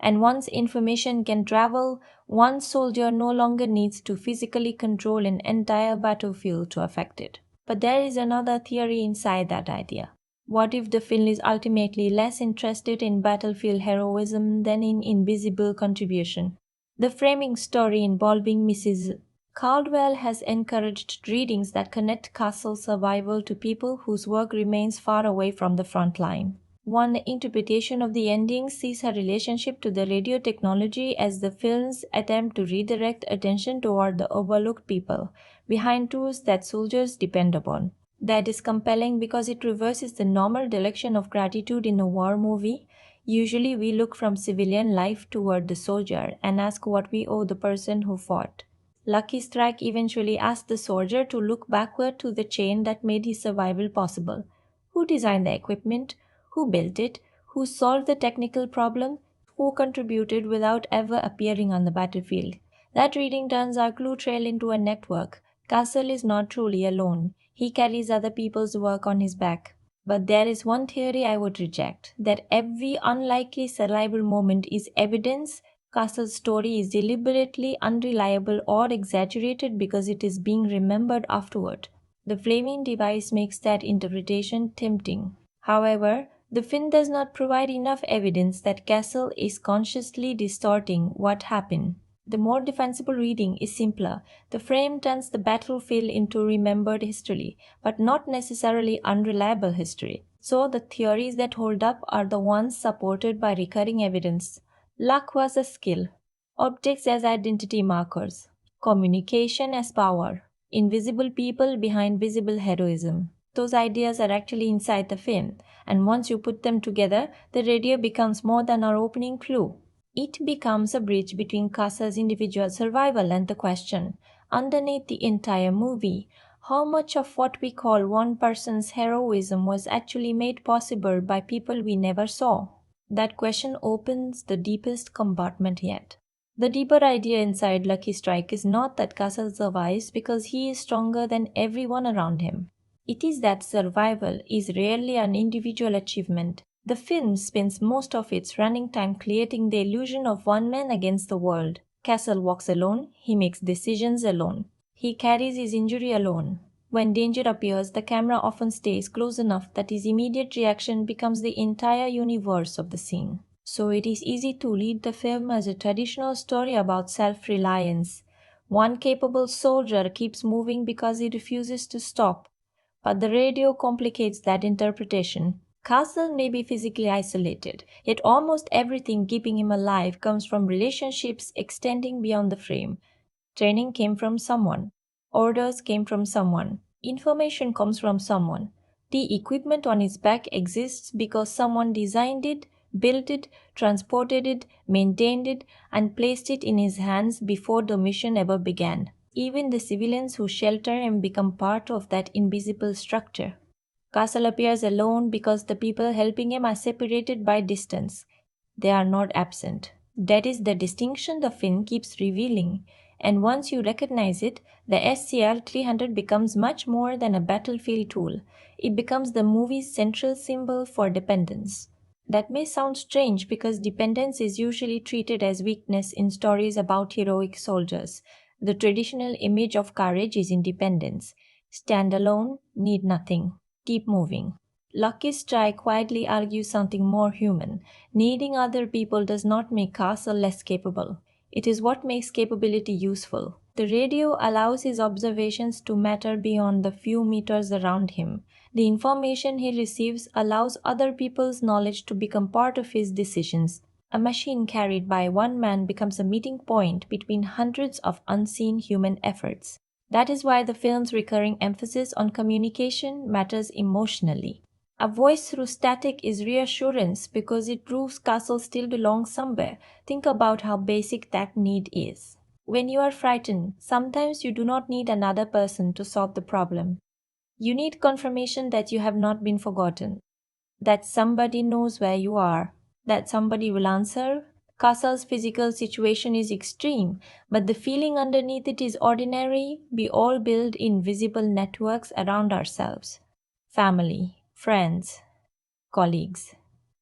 And once information can travel, one soldier no longer needs to physically control an entire battlefield to affect it. But there is another theory inside that idea. What if the film is ultimately less interested in battlefield heroism than in invisible contribution? The framing story involving Mrs. Caldwell has encouraged readings that connect Castle survival to people whose work remains far away from the front line. One interpretation of the ending sees her relationship to the radio technology as the film's attempt to redirect attention toward the overlooked people behind tools that soldiers depend upon. That is compelling because it reverses the normal direction of gratitude in a war movie. Usually we look from civilian life toward the soldier and ask what we owe the person who fought. Lucky Strike eventually asks the soldier to look backward to the chain that made his survival possible. Who designed the equipment? Who built it? Who solved the technical problem? Who contributed without ever appearing on the battlefield? That reading turns our clue trail into a network. Castle is not truly alone. He carries other people's work on his back. But there is one theory I would reject, that every unlikely survival moment is evidence Castle's story is deliberately unreliable or exaggerated because it is being remembered afterward. The flaming device makes that interpretation tempting. However, the film does not provide enough evidence that Castle is consciously distorting what happened. The more defensible reading is simpler. The frame turns the battlefield into remembered history, but not necessarily unreliable history. So the theories that hold up are the ones supported by recurring evidence. Luck was a skill. Objects as identity markers. Communication as power. Invisible people behind visible heroism. Those ideas are actually inside the film, and once you put them together, the radio becomes more than our opening clue. It becomes a bridge between Casa's individual survival and the question, underneath the entire movie, how much of what we call one person's heroism was actually made possible by people we never saw? That question opens the deepest compartment yet. The deeper idea inside Lucky Strike is not that Casa survives because he is stronger than everyone around him. It is that survival is rarely an individual achievement. The film spends most of its running time creating the illusion of one man against the world. Castle walks alone, he makes decisions alone. He carries his injury alone. When danger appears, the camera often stays close enough that his immediate reaction becomes the entire universe of the scene. So it is easy to read the film as a traditional story about self-reliance. One capable soldier keeps moving because he refuses to stop. But the radio complicates that interpretation. Castle may be physically isolated, yet almost everything keeping him alive comes from relationships extending beyond the frame. Training came from someone. Orders came from someone. Information comes from someone. The equipment on his back exists because someone designed it, built it, transported it, maintained it, and placed it in his hands before the mission ever began. Even the civilians who shelter him become part of that invisible structure. Castle appears alone because the people helping him are separated by distance. They are not absent. That is the distinction the film keeps revealing. And once you recognize it, the SCR 300 becomes much more than a battlefield tool. It becomes the movie's central symbol for dependence. That may sound strange because dependence is usually treated as weakness in stories about heroic soldiers. The traditional image of courage is independence. Stand alone, need nothing, keep moving. Lucky Strike quietly argues something more human. Needing other people does not make Castle less capable. It is what makes capability useful. The radio allows his observations to matter beyond the few meters around him. The information he receives allows other people's knowledge to become part of his decisions. A machine carried by one man becomes a meeting point between hundreds of unseen human efforts. That is why the film's recurring emphasis on communication matters emotionally. A voice through static is reassurance because it proves Castle still belongs somewhere. Think about how basic that need is. When you are frightened, sometimes you do not need another person to solve the problem. You need confirmation that you have not been forgotten, that somebody knows where you are, that somebody will answer. Castle's physical situation is extreme, but the feeling underneath it is ordinary. We all build invisible networks around ourselves. Family, friends, colleagues,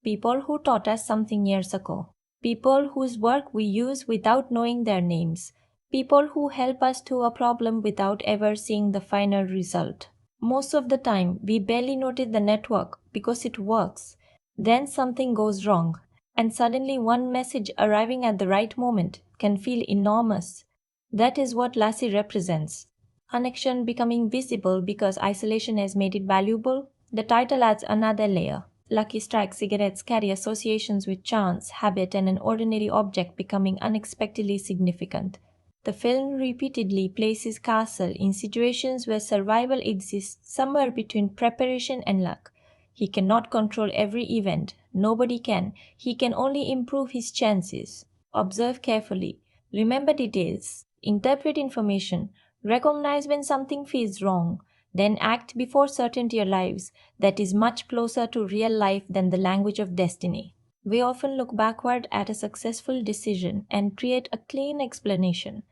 people who taught us something years ago, people whose work we use without knowing their names, people who help us to a problem without ever seeing the final result. Most of the time, we barely notice the network because it works. Then something goes wrong, and suddenly one message arriving at the right moment can feel enormous. That is what Lassie represents. Connection becoming visible because isolation has made it valuable. The title adds another layer. Lucky Strike cigarettes carry associations with chance, habit, and an ordinary object becoming unexpectedly significant. The film repeatedly places Castle in situations where survival exists somewhere between preparation and luck. He cannot control every event. Nobody can. He can only improve his chances. Observe carefully. Remember details. Interpret information. Recognize when something feels wrong. Then act before certainty arrives. That is much closer to real life than the language of destiny. We often look backward at a successful decision and create a clean explanation.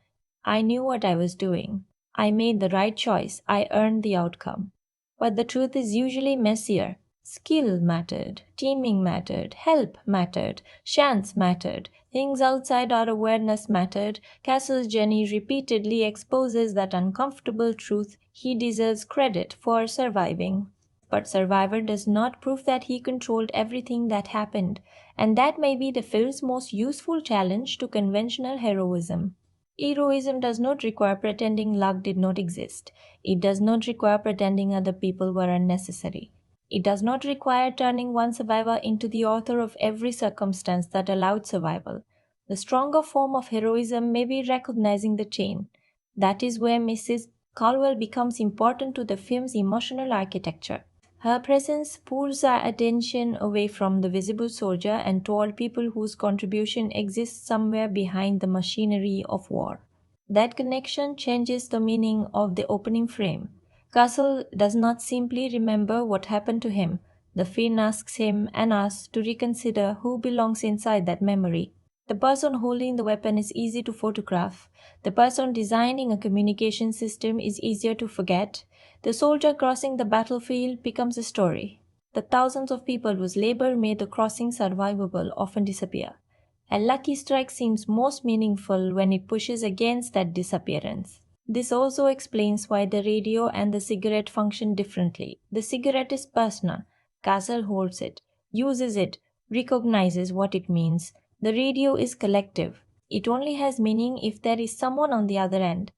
I knew what I was doing. I made the right choice. I earned the outcome. But the truth is usually messier. Skill mattered, teaming mattered, help mattered, chance mattered, things outside our awareness mattered. Castle's journey repeatedly exposes that uncomfortable truth. He deserves credit for surviving. But Survivor does not prove that he controlled everything that happened, and that may be the film's most useful challenge to conventional heroism. Heroism does not require pretending luck did not exist. It does not require pretending other people were unnecessary. It does not require turning one survivor into the author of every circumstance that allowed survival. The stronger form of heroism may be recognizing the chain. That is where Mrs. Caldwell becomes important to the film's emotional architecture. Her presence pulls our attention away from the visible soldier and toward people whose contribution exists somewhere behind the machinery of war. That connection changes the meaning of the opening frame. Castle does not simply remember what happened to him. The film asks him and us to reconsider who belongs inside that memory. The person holding the weapon is easy to photograph. The person designing a communication system is easier to forget. The soldier crossing the battlefield becomes a story. The thousands of people whose labor made the crossing survivable often disappear. A lucky strike seems most meaningful when it pushes against that disappearance. This also explains why the radio and the cigarette function differently. The cigarette is personal. Castle holds it, uses it, recognizes what it means. The radio is collective. It only has meaning if there is someone on the other end.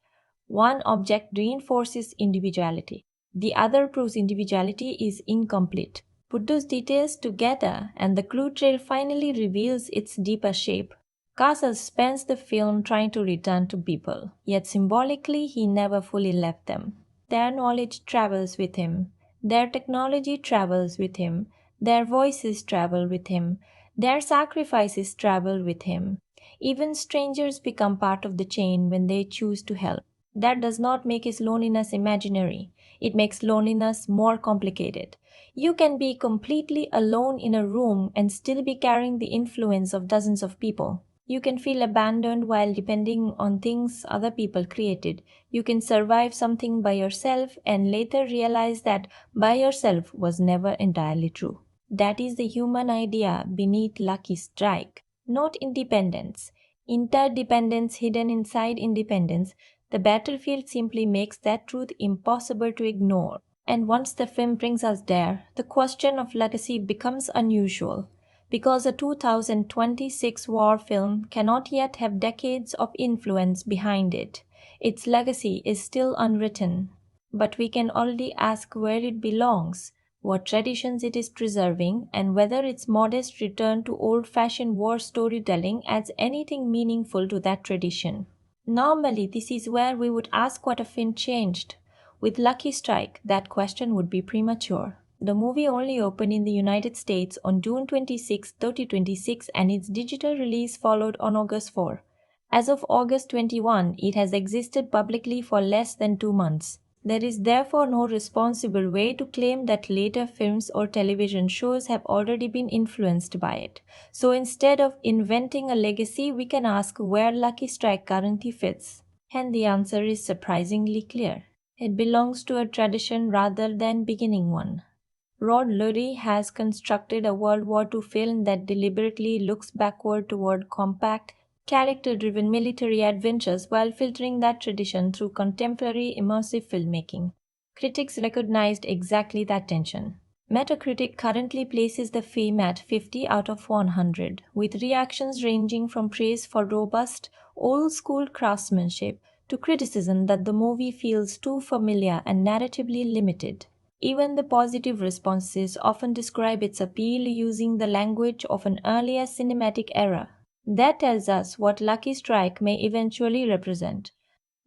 One object reinforces individuality. The other proves individuality is incomplete. Put those details together, and the clue trail finally reveals its deeper shape. Castle spends the film trying to return to people, yet symbolically he never fully left them. Their knowledge travels with him, their technology travels with him, their voices travel with him, their sacrifices travel with him. Even strangers become part of the chain when they choose to help. That does not make his loneliness imaginary. It makes loneliness more complicated. You can be completely alone in a room and still be carrying the influence of dozens of people. You can feel abandoned while depending on things other people created. You can survive something by yourself and later realize that by yourself was never entirely true. That is the human idea beneath Lucky Strike. Not independence. Interdependence hidden inside independence. The battlefield simply makes that truth impossible to ignore. And once the film brings us there, the question of legacy becomes unusual. Because a 2026 war film cannot yet have decades of influence behind it, its legacy is still unwritten. But we can already ask where it belongs, what traditions it is preserving, and whether its modest return to old-fashioned war storytelling adds anything meaningful to that tradition. Normally, this is where we would ask what a film changed. With Lucky Strike, that question would be premature. The movie only opened in the United States on June 26, 2026, and its digital release followed on August 4. As of August 21, it has existed publicly for less than 2 months. There is therefore no responsible way to claim that later films or television shows have already been influenced by it. So instead of inventing a legacy, we can ask where Lucky Strike currently fits. And the answer is surprisingly clear. It belongs to a tradition rather than beginning one. Rod Lurie has constructed a World War II film that deliberately looks backward toward compact, character-driven military adventures while filtering that tradition through contemporary immersive filmmaking. Critics recognized exactly that tension. Metacritic currently places the film at 50 out of 100, with reactions ranging from praise for robust, old-school craftsmanship to criticism that the movie feels too familiar and narratively limited. Even the positive responses often describe its appeal using the language of an earlier cinematic era. That tells us what Lucky Strike may eventually represent.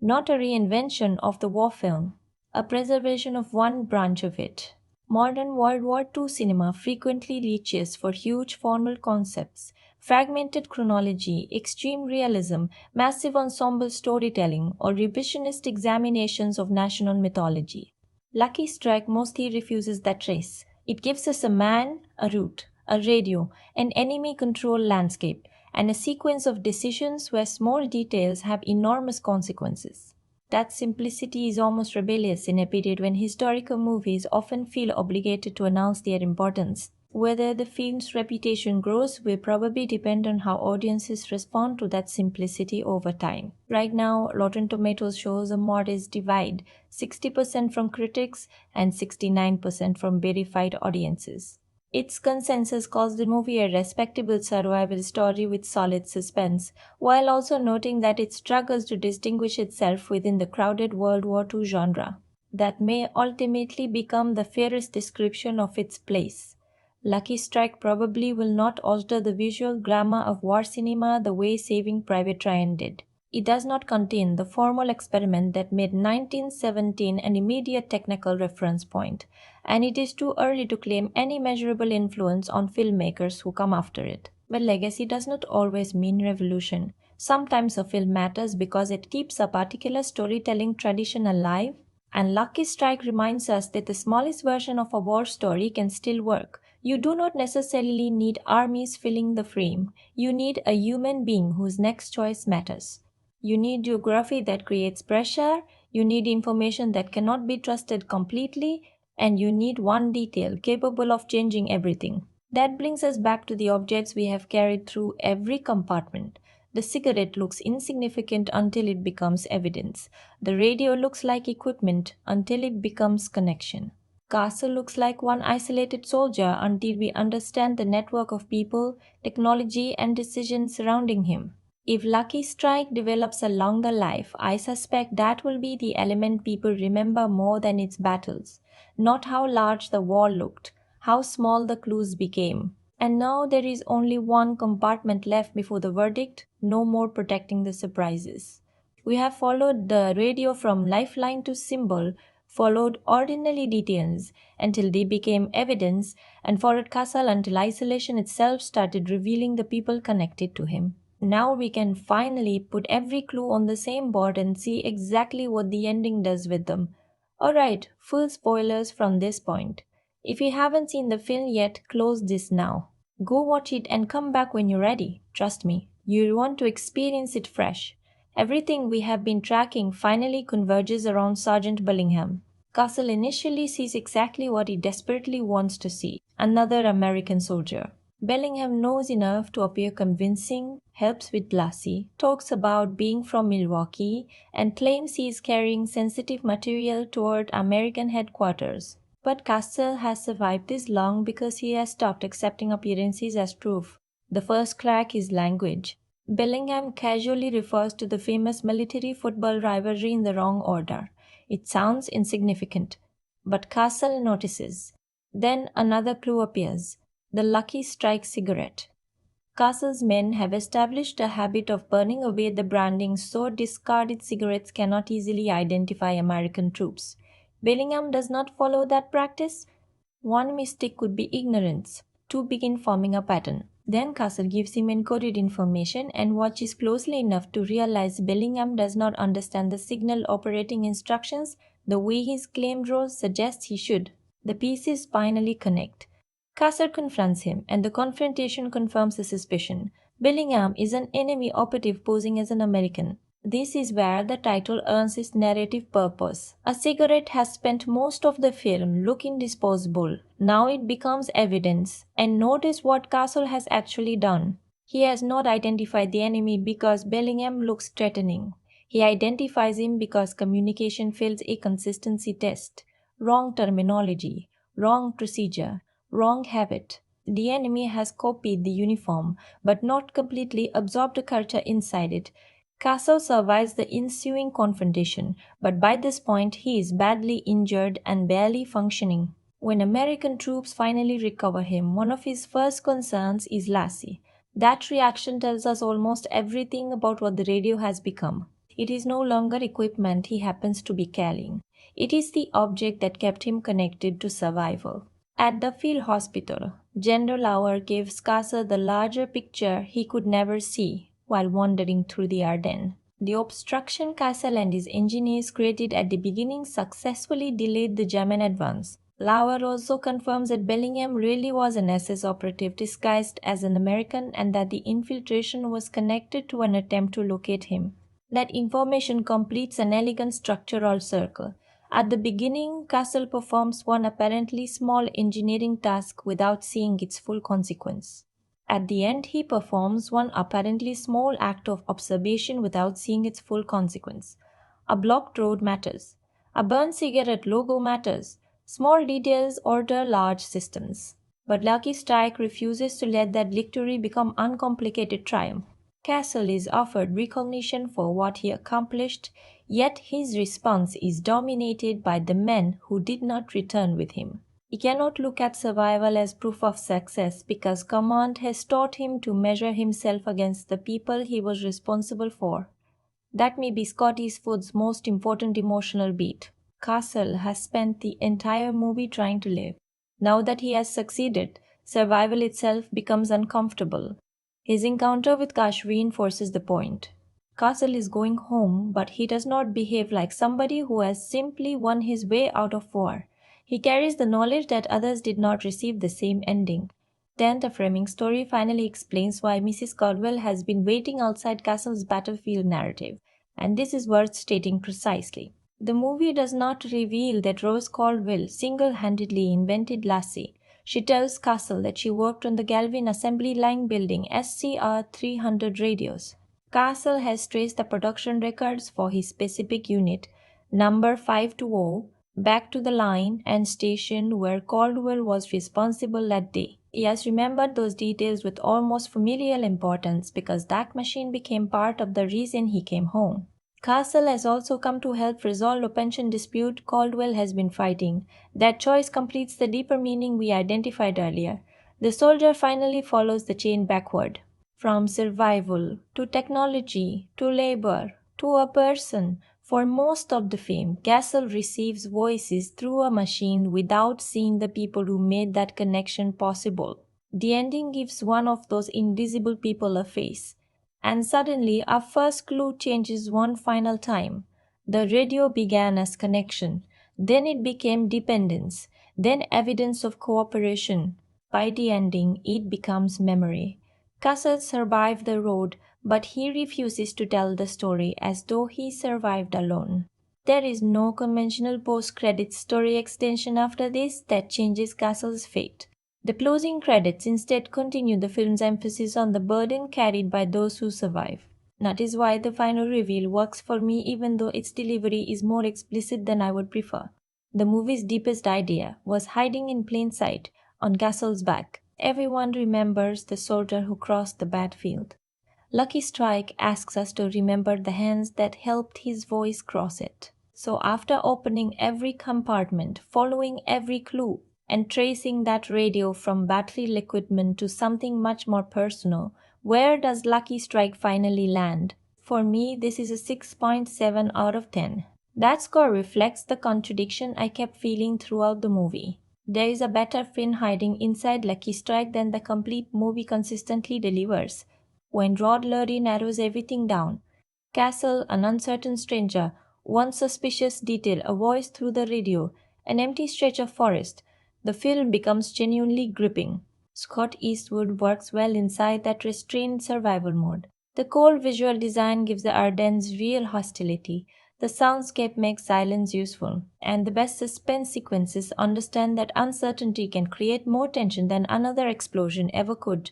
Not a reinvention of the war film, a preservation of one branch of it. Modern World War II cinema frequently reaches for huge formal concepts, fragmented chronology, extreme realism, massive ensemble storytelling, or revisionist examinations of national mythology. Lucky Strike mostly refuses that race. It gives us a man, a route, a radio, an enemy controlled landscape, and a sequence of decisions where small details have enormous consequences. That simplicity is almost rebellious in a period when historical movies often feel obligated to announce their importance. Whether the film's reputation grows will probably depend on how audiences respond to that simplicity over time. Right now, Rotten Tomatoes shows a modest divide, 60% from critics and 69% from verified audiences. Its consensus calls the movie a respectable survival story with solid suspense, while also noting that it struggles to distinguish itself within the crowded World War II genre. That may ultimately become the fairest description of its place. Lucky Strike probably will not alter the visual glamour of war cinema the way Saving Private Ryan did. It does not contain the formal experiment that made 1917 an immediate technical reference point, and it is too early to claim any measurable influence on filmmakers who come after it. But legacy does not always mean revolution. Sometimes a film matters because it keeps a particular storytelling tradition alive, and Lucky Strike reminds us that the smallest version of a war story can still work. You do not necessarily need armies filling the frame. You need a human being whose next choice matters. You need geography that creates pressure, you need information that cannot be trusted completely, and you need one detail capable of changing everything. That brings us back to the objects we have carried through every compartment. The cigarette looks insignificant until it becomes evidence. The radio looks like equipment until it becomes connection. Castle looks like one isolated soldier until we understand the network of people, technology, and decisions surrounding him. If Lucky Strike develops along the life, I suspect that will be the element people remember more than its battles. Not how large the war looked, how small the clues became. And now there is only one compartment left before the verdict, no more protecting the surprises. We have followed the radio from lifeline to symbol, followed ordinary details until they became evidence, and followed Castle until isolation itself started revealing the people connected to him. Now we can finally put every clue on the same board and see exactly what the ending does with them. Alright, full spoilers from this point. If you haven't seen the film yet, close this now. Go watch it and come back when you're ready. Trust me, you'll want to experience it fresh. Everything we have been tracking finally converges around Sergeant Bellingham. Castle initially sees exactly what he desperately wants to see, another American soldier. Bellingham knows enough to appear convincing, helps with Lassie, talks about being from Milwaukee, and claims he is carrying sensitive material toward American headquarters. But Castle has survived this long because he has stopped accepting appearances as proof. The first crack is language. Bellingham casually refers to the famous military football rivalry in the wrong order. It sounds insignificant, but Castle notices. Then another clue appears: the Lucky Strike cigarette. Castle's men have established a habit of burning away the branding so discarded cigarettes cannot easily identify American troops. Bellingham does not follow that practice. One mistake could be ignorance. Two begin forming a pattern. Then Castle gives him encoded information and watches closely enough to realize Bellingham does not understand the signal operating instructions the way his claimed role suggests he should. The pieces finally connect. Castle confronts him, and the confrontation confirms his suspicion. Bellingham is an enemy operative posing as an American. This is where the title earns its narrative purpose. A cigarette has spent most of the film looking disposable. Now it becomes evidence. And notice what Castle has actually done. He has not identified the enemy because Bellingham looks threatening. He identifies him because communication fails a consistency test. Wrong terminology, wrong procedure, wrong habit. The enemy has copied the uniform, but not completely absorbed the culture inside it. Castle survives the ensuing confrontation, but by this point he is badly injured and barely functioning. When American troops finally recover him, one of his first concerns is Lassie. That reaction tells us almost everything about what the radio has become. It is no longer equipment he happens to be carrying. It is the object that kept him connected to survival. At the field hospital, General Lauer gives Castle the larger picture he could never see while wandering through the Ardennes. The obstruction Castle and his engineers created at the beginning successfully delayed the German advance. Lauer also confirms that Bellingham really was an SS operative disguised as an American and that the infiltration was connected to an attempt to locate him. That information completes an elegant structural circle. At the beginning, Castle performs one apparently small engineering task without seeing its full consequence. At the end, he performs one apparently small act of observation without seeing its full consequence. A blocked road matters. A burned cigarette logo matters. Small details alter large systems. But Lucky Strike refuses to let that victory become uncomplicated triumph. Castle is offered recognition for what he accomplished, yet his response is dominated by the men who did not return with him. He cannot look at survival as proof of success because command has taught him to measure himself against the people he was responsible for. That may be Scott Eastwood's most important emotional beat. Castle has spent the entire movie trying to live. Now that he has succeeded, survival itself becomes uncomfortable. His encounter with Kash reinforces the point. Castle is going home, but he does not behave like somebody who has simply won his way out of war. He carries the knowledge that others did not receive the same ending. Then the framing story finally explains why Mrs. Caldwell has been waiting outside Castle's battlefield narrative, and this is worth stating precisely. The movie does not reveal that Rose Caldwell single handedly invented Lassie. She tells Castle that she worked on the Galvin assembly line building SCR 300 radios. Castle has traced the production records for his specific unit, number 520, back to the line and station where Caldwell was responsible that day. He has remembered those details with almost familial importance because that machine became part of the reason he came home. Castle has also come to help resolve a pension dispute Caldwell has been fighting. That choice completes the deeper meaning we identified earlier. The soldier finally follows the chain backward. From survival to technology to labor to a person. For most of the film, Castle receives voices through a machine without seeing the people who made that connection possible. The ending gives one of those invisible people a face. And suddenly, our first clue changes one final time. The radio began as connection, then it became dependence, then evidence of cooperation. By the ending, it becomes memory. Castle survived the road, but he refuses to tell the story as though he survived alone. There is no conventional post-credits story extension after this that changes Castle's fate. The closing credits instead continue the film's emphasis on the burden carried by those who survive. That is why the final reveal works for me even though its delivery is more explicit than I would prefer. The movie's deepest idea was hiding in plain sight on Castle's back. Everyone remembers the soldier who crossed the battlefield. Lucky Strike asks us to remember the hands that helped his voice cross it. So after opening every compartment, following every clue, and tracing that radio from battlefield equipment to something much more personal, where does Lucky Strike finally land? For me, this is a 6.7 out of 10. That score reflects the contradiction I kept feeling throughout the movie. There is a better fin hiding inside Lucky Strike than the complete movie consistently delivers. When Rod Lurie narrows everything down, Castle, an uncertain stranger, one suspicious detail, a voice through the radio, an empty stretch of forest, the film becomes genuinely gripping. Scott Eastwood works well inside that restrained survival mode. The cold visual design gives the Ardennes real hostility. The soundscape makes silence useful, and the best suspense sequences understand that uncertainty can create more tension than another explosion ever could.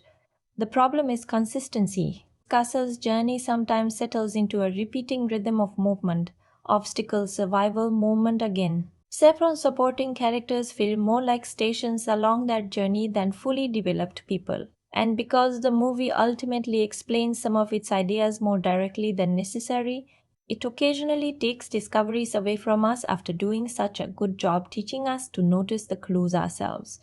The problem is consistency. Castle's journey sometimes settles into a repeating rhythm of movement, obstacle, survival, movement again. Saffron's supporting characters feel more like stations along that journey than fully developed people. And because the movie ultimately explains some of its ideas more directly than necessary, it occasionally takes discoveries away from us after doing such a good job teaching us to notice the clues ourselves.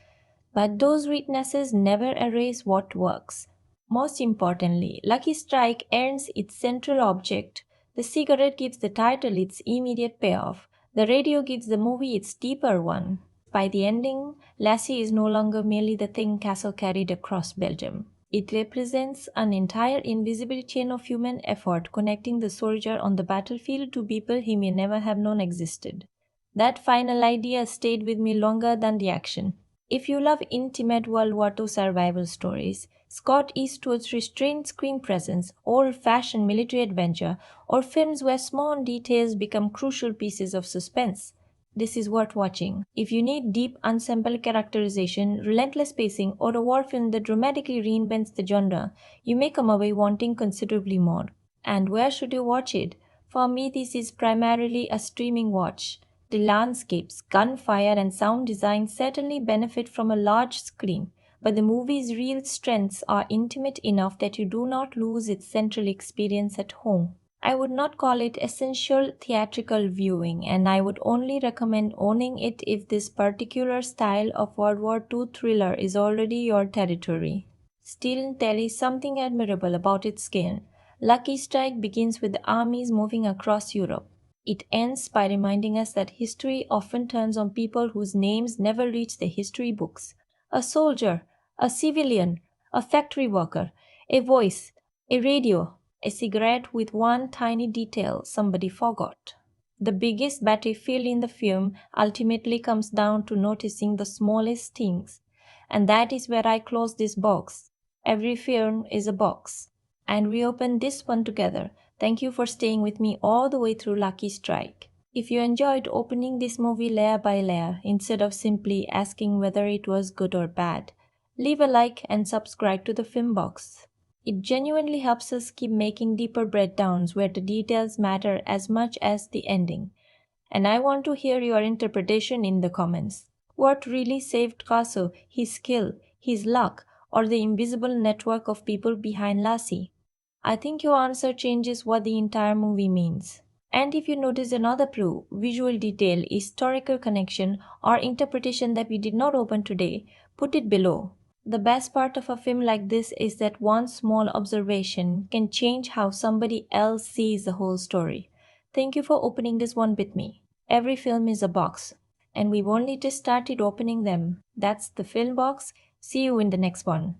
But those weaknesses never erase what works. Most importantly, Lucky Strike earns its central object. The cigarette gives the title its immediate payoff. The radio gives the movie its deeper one. By the ending, Lassie is no longer merely the thing Castle carried across Belgium. It represents an entire invisible chain of human effort connecting the soldier on the battlefield to people he may never have known existed. That final idea stayed with me longer than the action. If you love intimate World War II survival stories, Scott Eastwood's restrained screen presence, old-fashioned military adventure, or films where small details become crucial pieces of suspense, this is worth watching. If you need deep ensemble characterization, relentless pacing, or a war film that dramatically reinvents the genre, you may come away wanting considerably more. And where should you watch it? For me, this is primarily a streaming watch. The landscapes, gunfire, and sound design certainly benefit from a large screen, but the movie's real strengths are intimate enough that you do not lose its central experience at home. I would not call it essential theatrical viewing, and I would only recommend owning it if this particular style of World War II thriller is already your territory. Still, there is something admirable about its scale. Lucky Strike begins with the armies moving across Europe. It ends by reminding us that history often turns on people whose names never reach the history books. A soldier, a civilian, a factory worker, a voice, a radio, a cigarette with one tiny detail somebody forgot. The biggest battlefield in the film ultimately comes down to noticing the smallest things. And that is where I close this box. Every film is a box. And we open this one together. Thank you for staying with me all the way through Lucky Strike. If you enjoyed opening this movie layer by layer instead of simply asking whether it was good or bad, leave a like and subscribe to the Film Box. It genuinely helps us keep making deeper breakdowns where the details matter as much as the ending. And I want to hear your interpretation in the comments. What really saved Kaso, his skill, his luck, or the invisible network of people behind Lassie? I think your answer changes what the entire movie means. And if you notice another clue, visual detail, historical connection, or interpretation that we did not open today, put it below. The best part of a film like this is that one small observation can change how somebody else sees the whole story. Thank you for opening this one with me. Every film is a box, and we've only just started opening them. That's the Film Box. See you in the next one.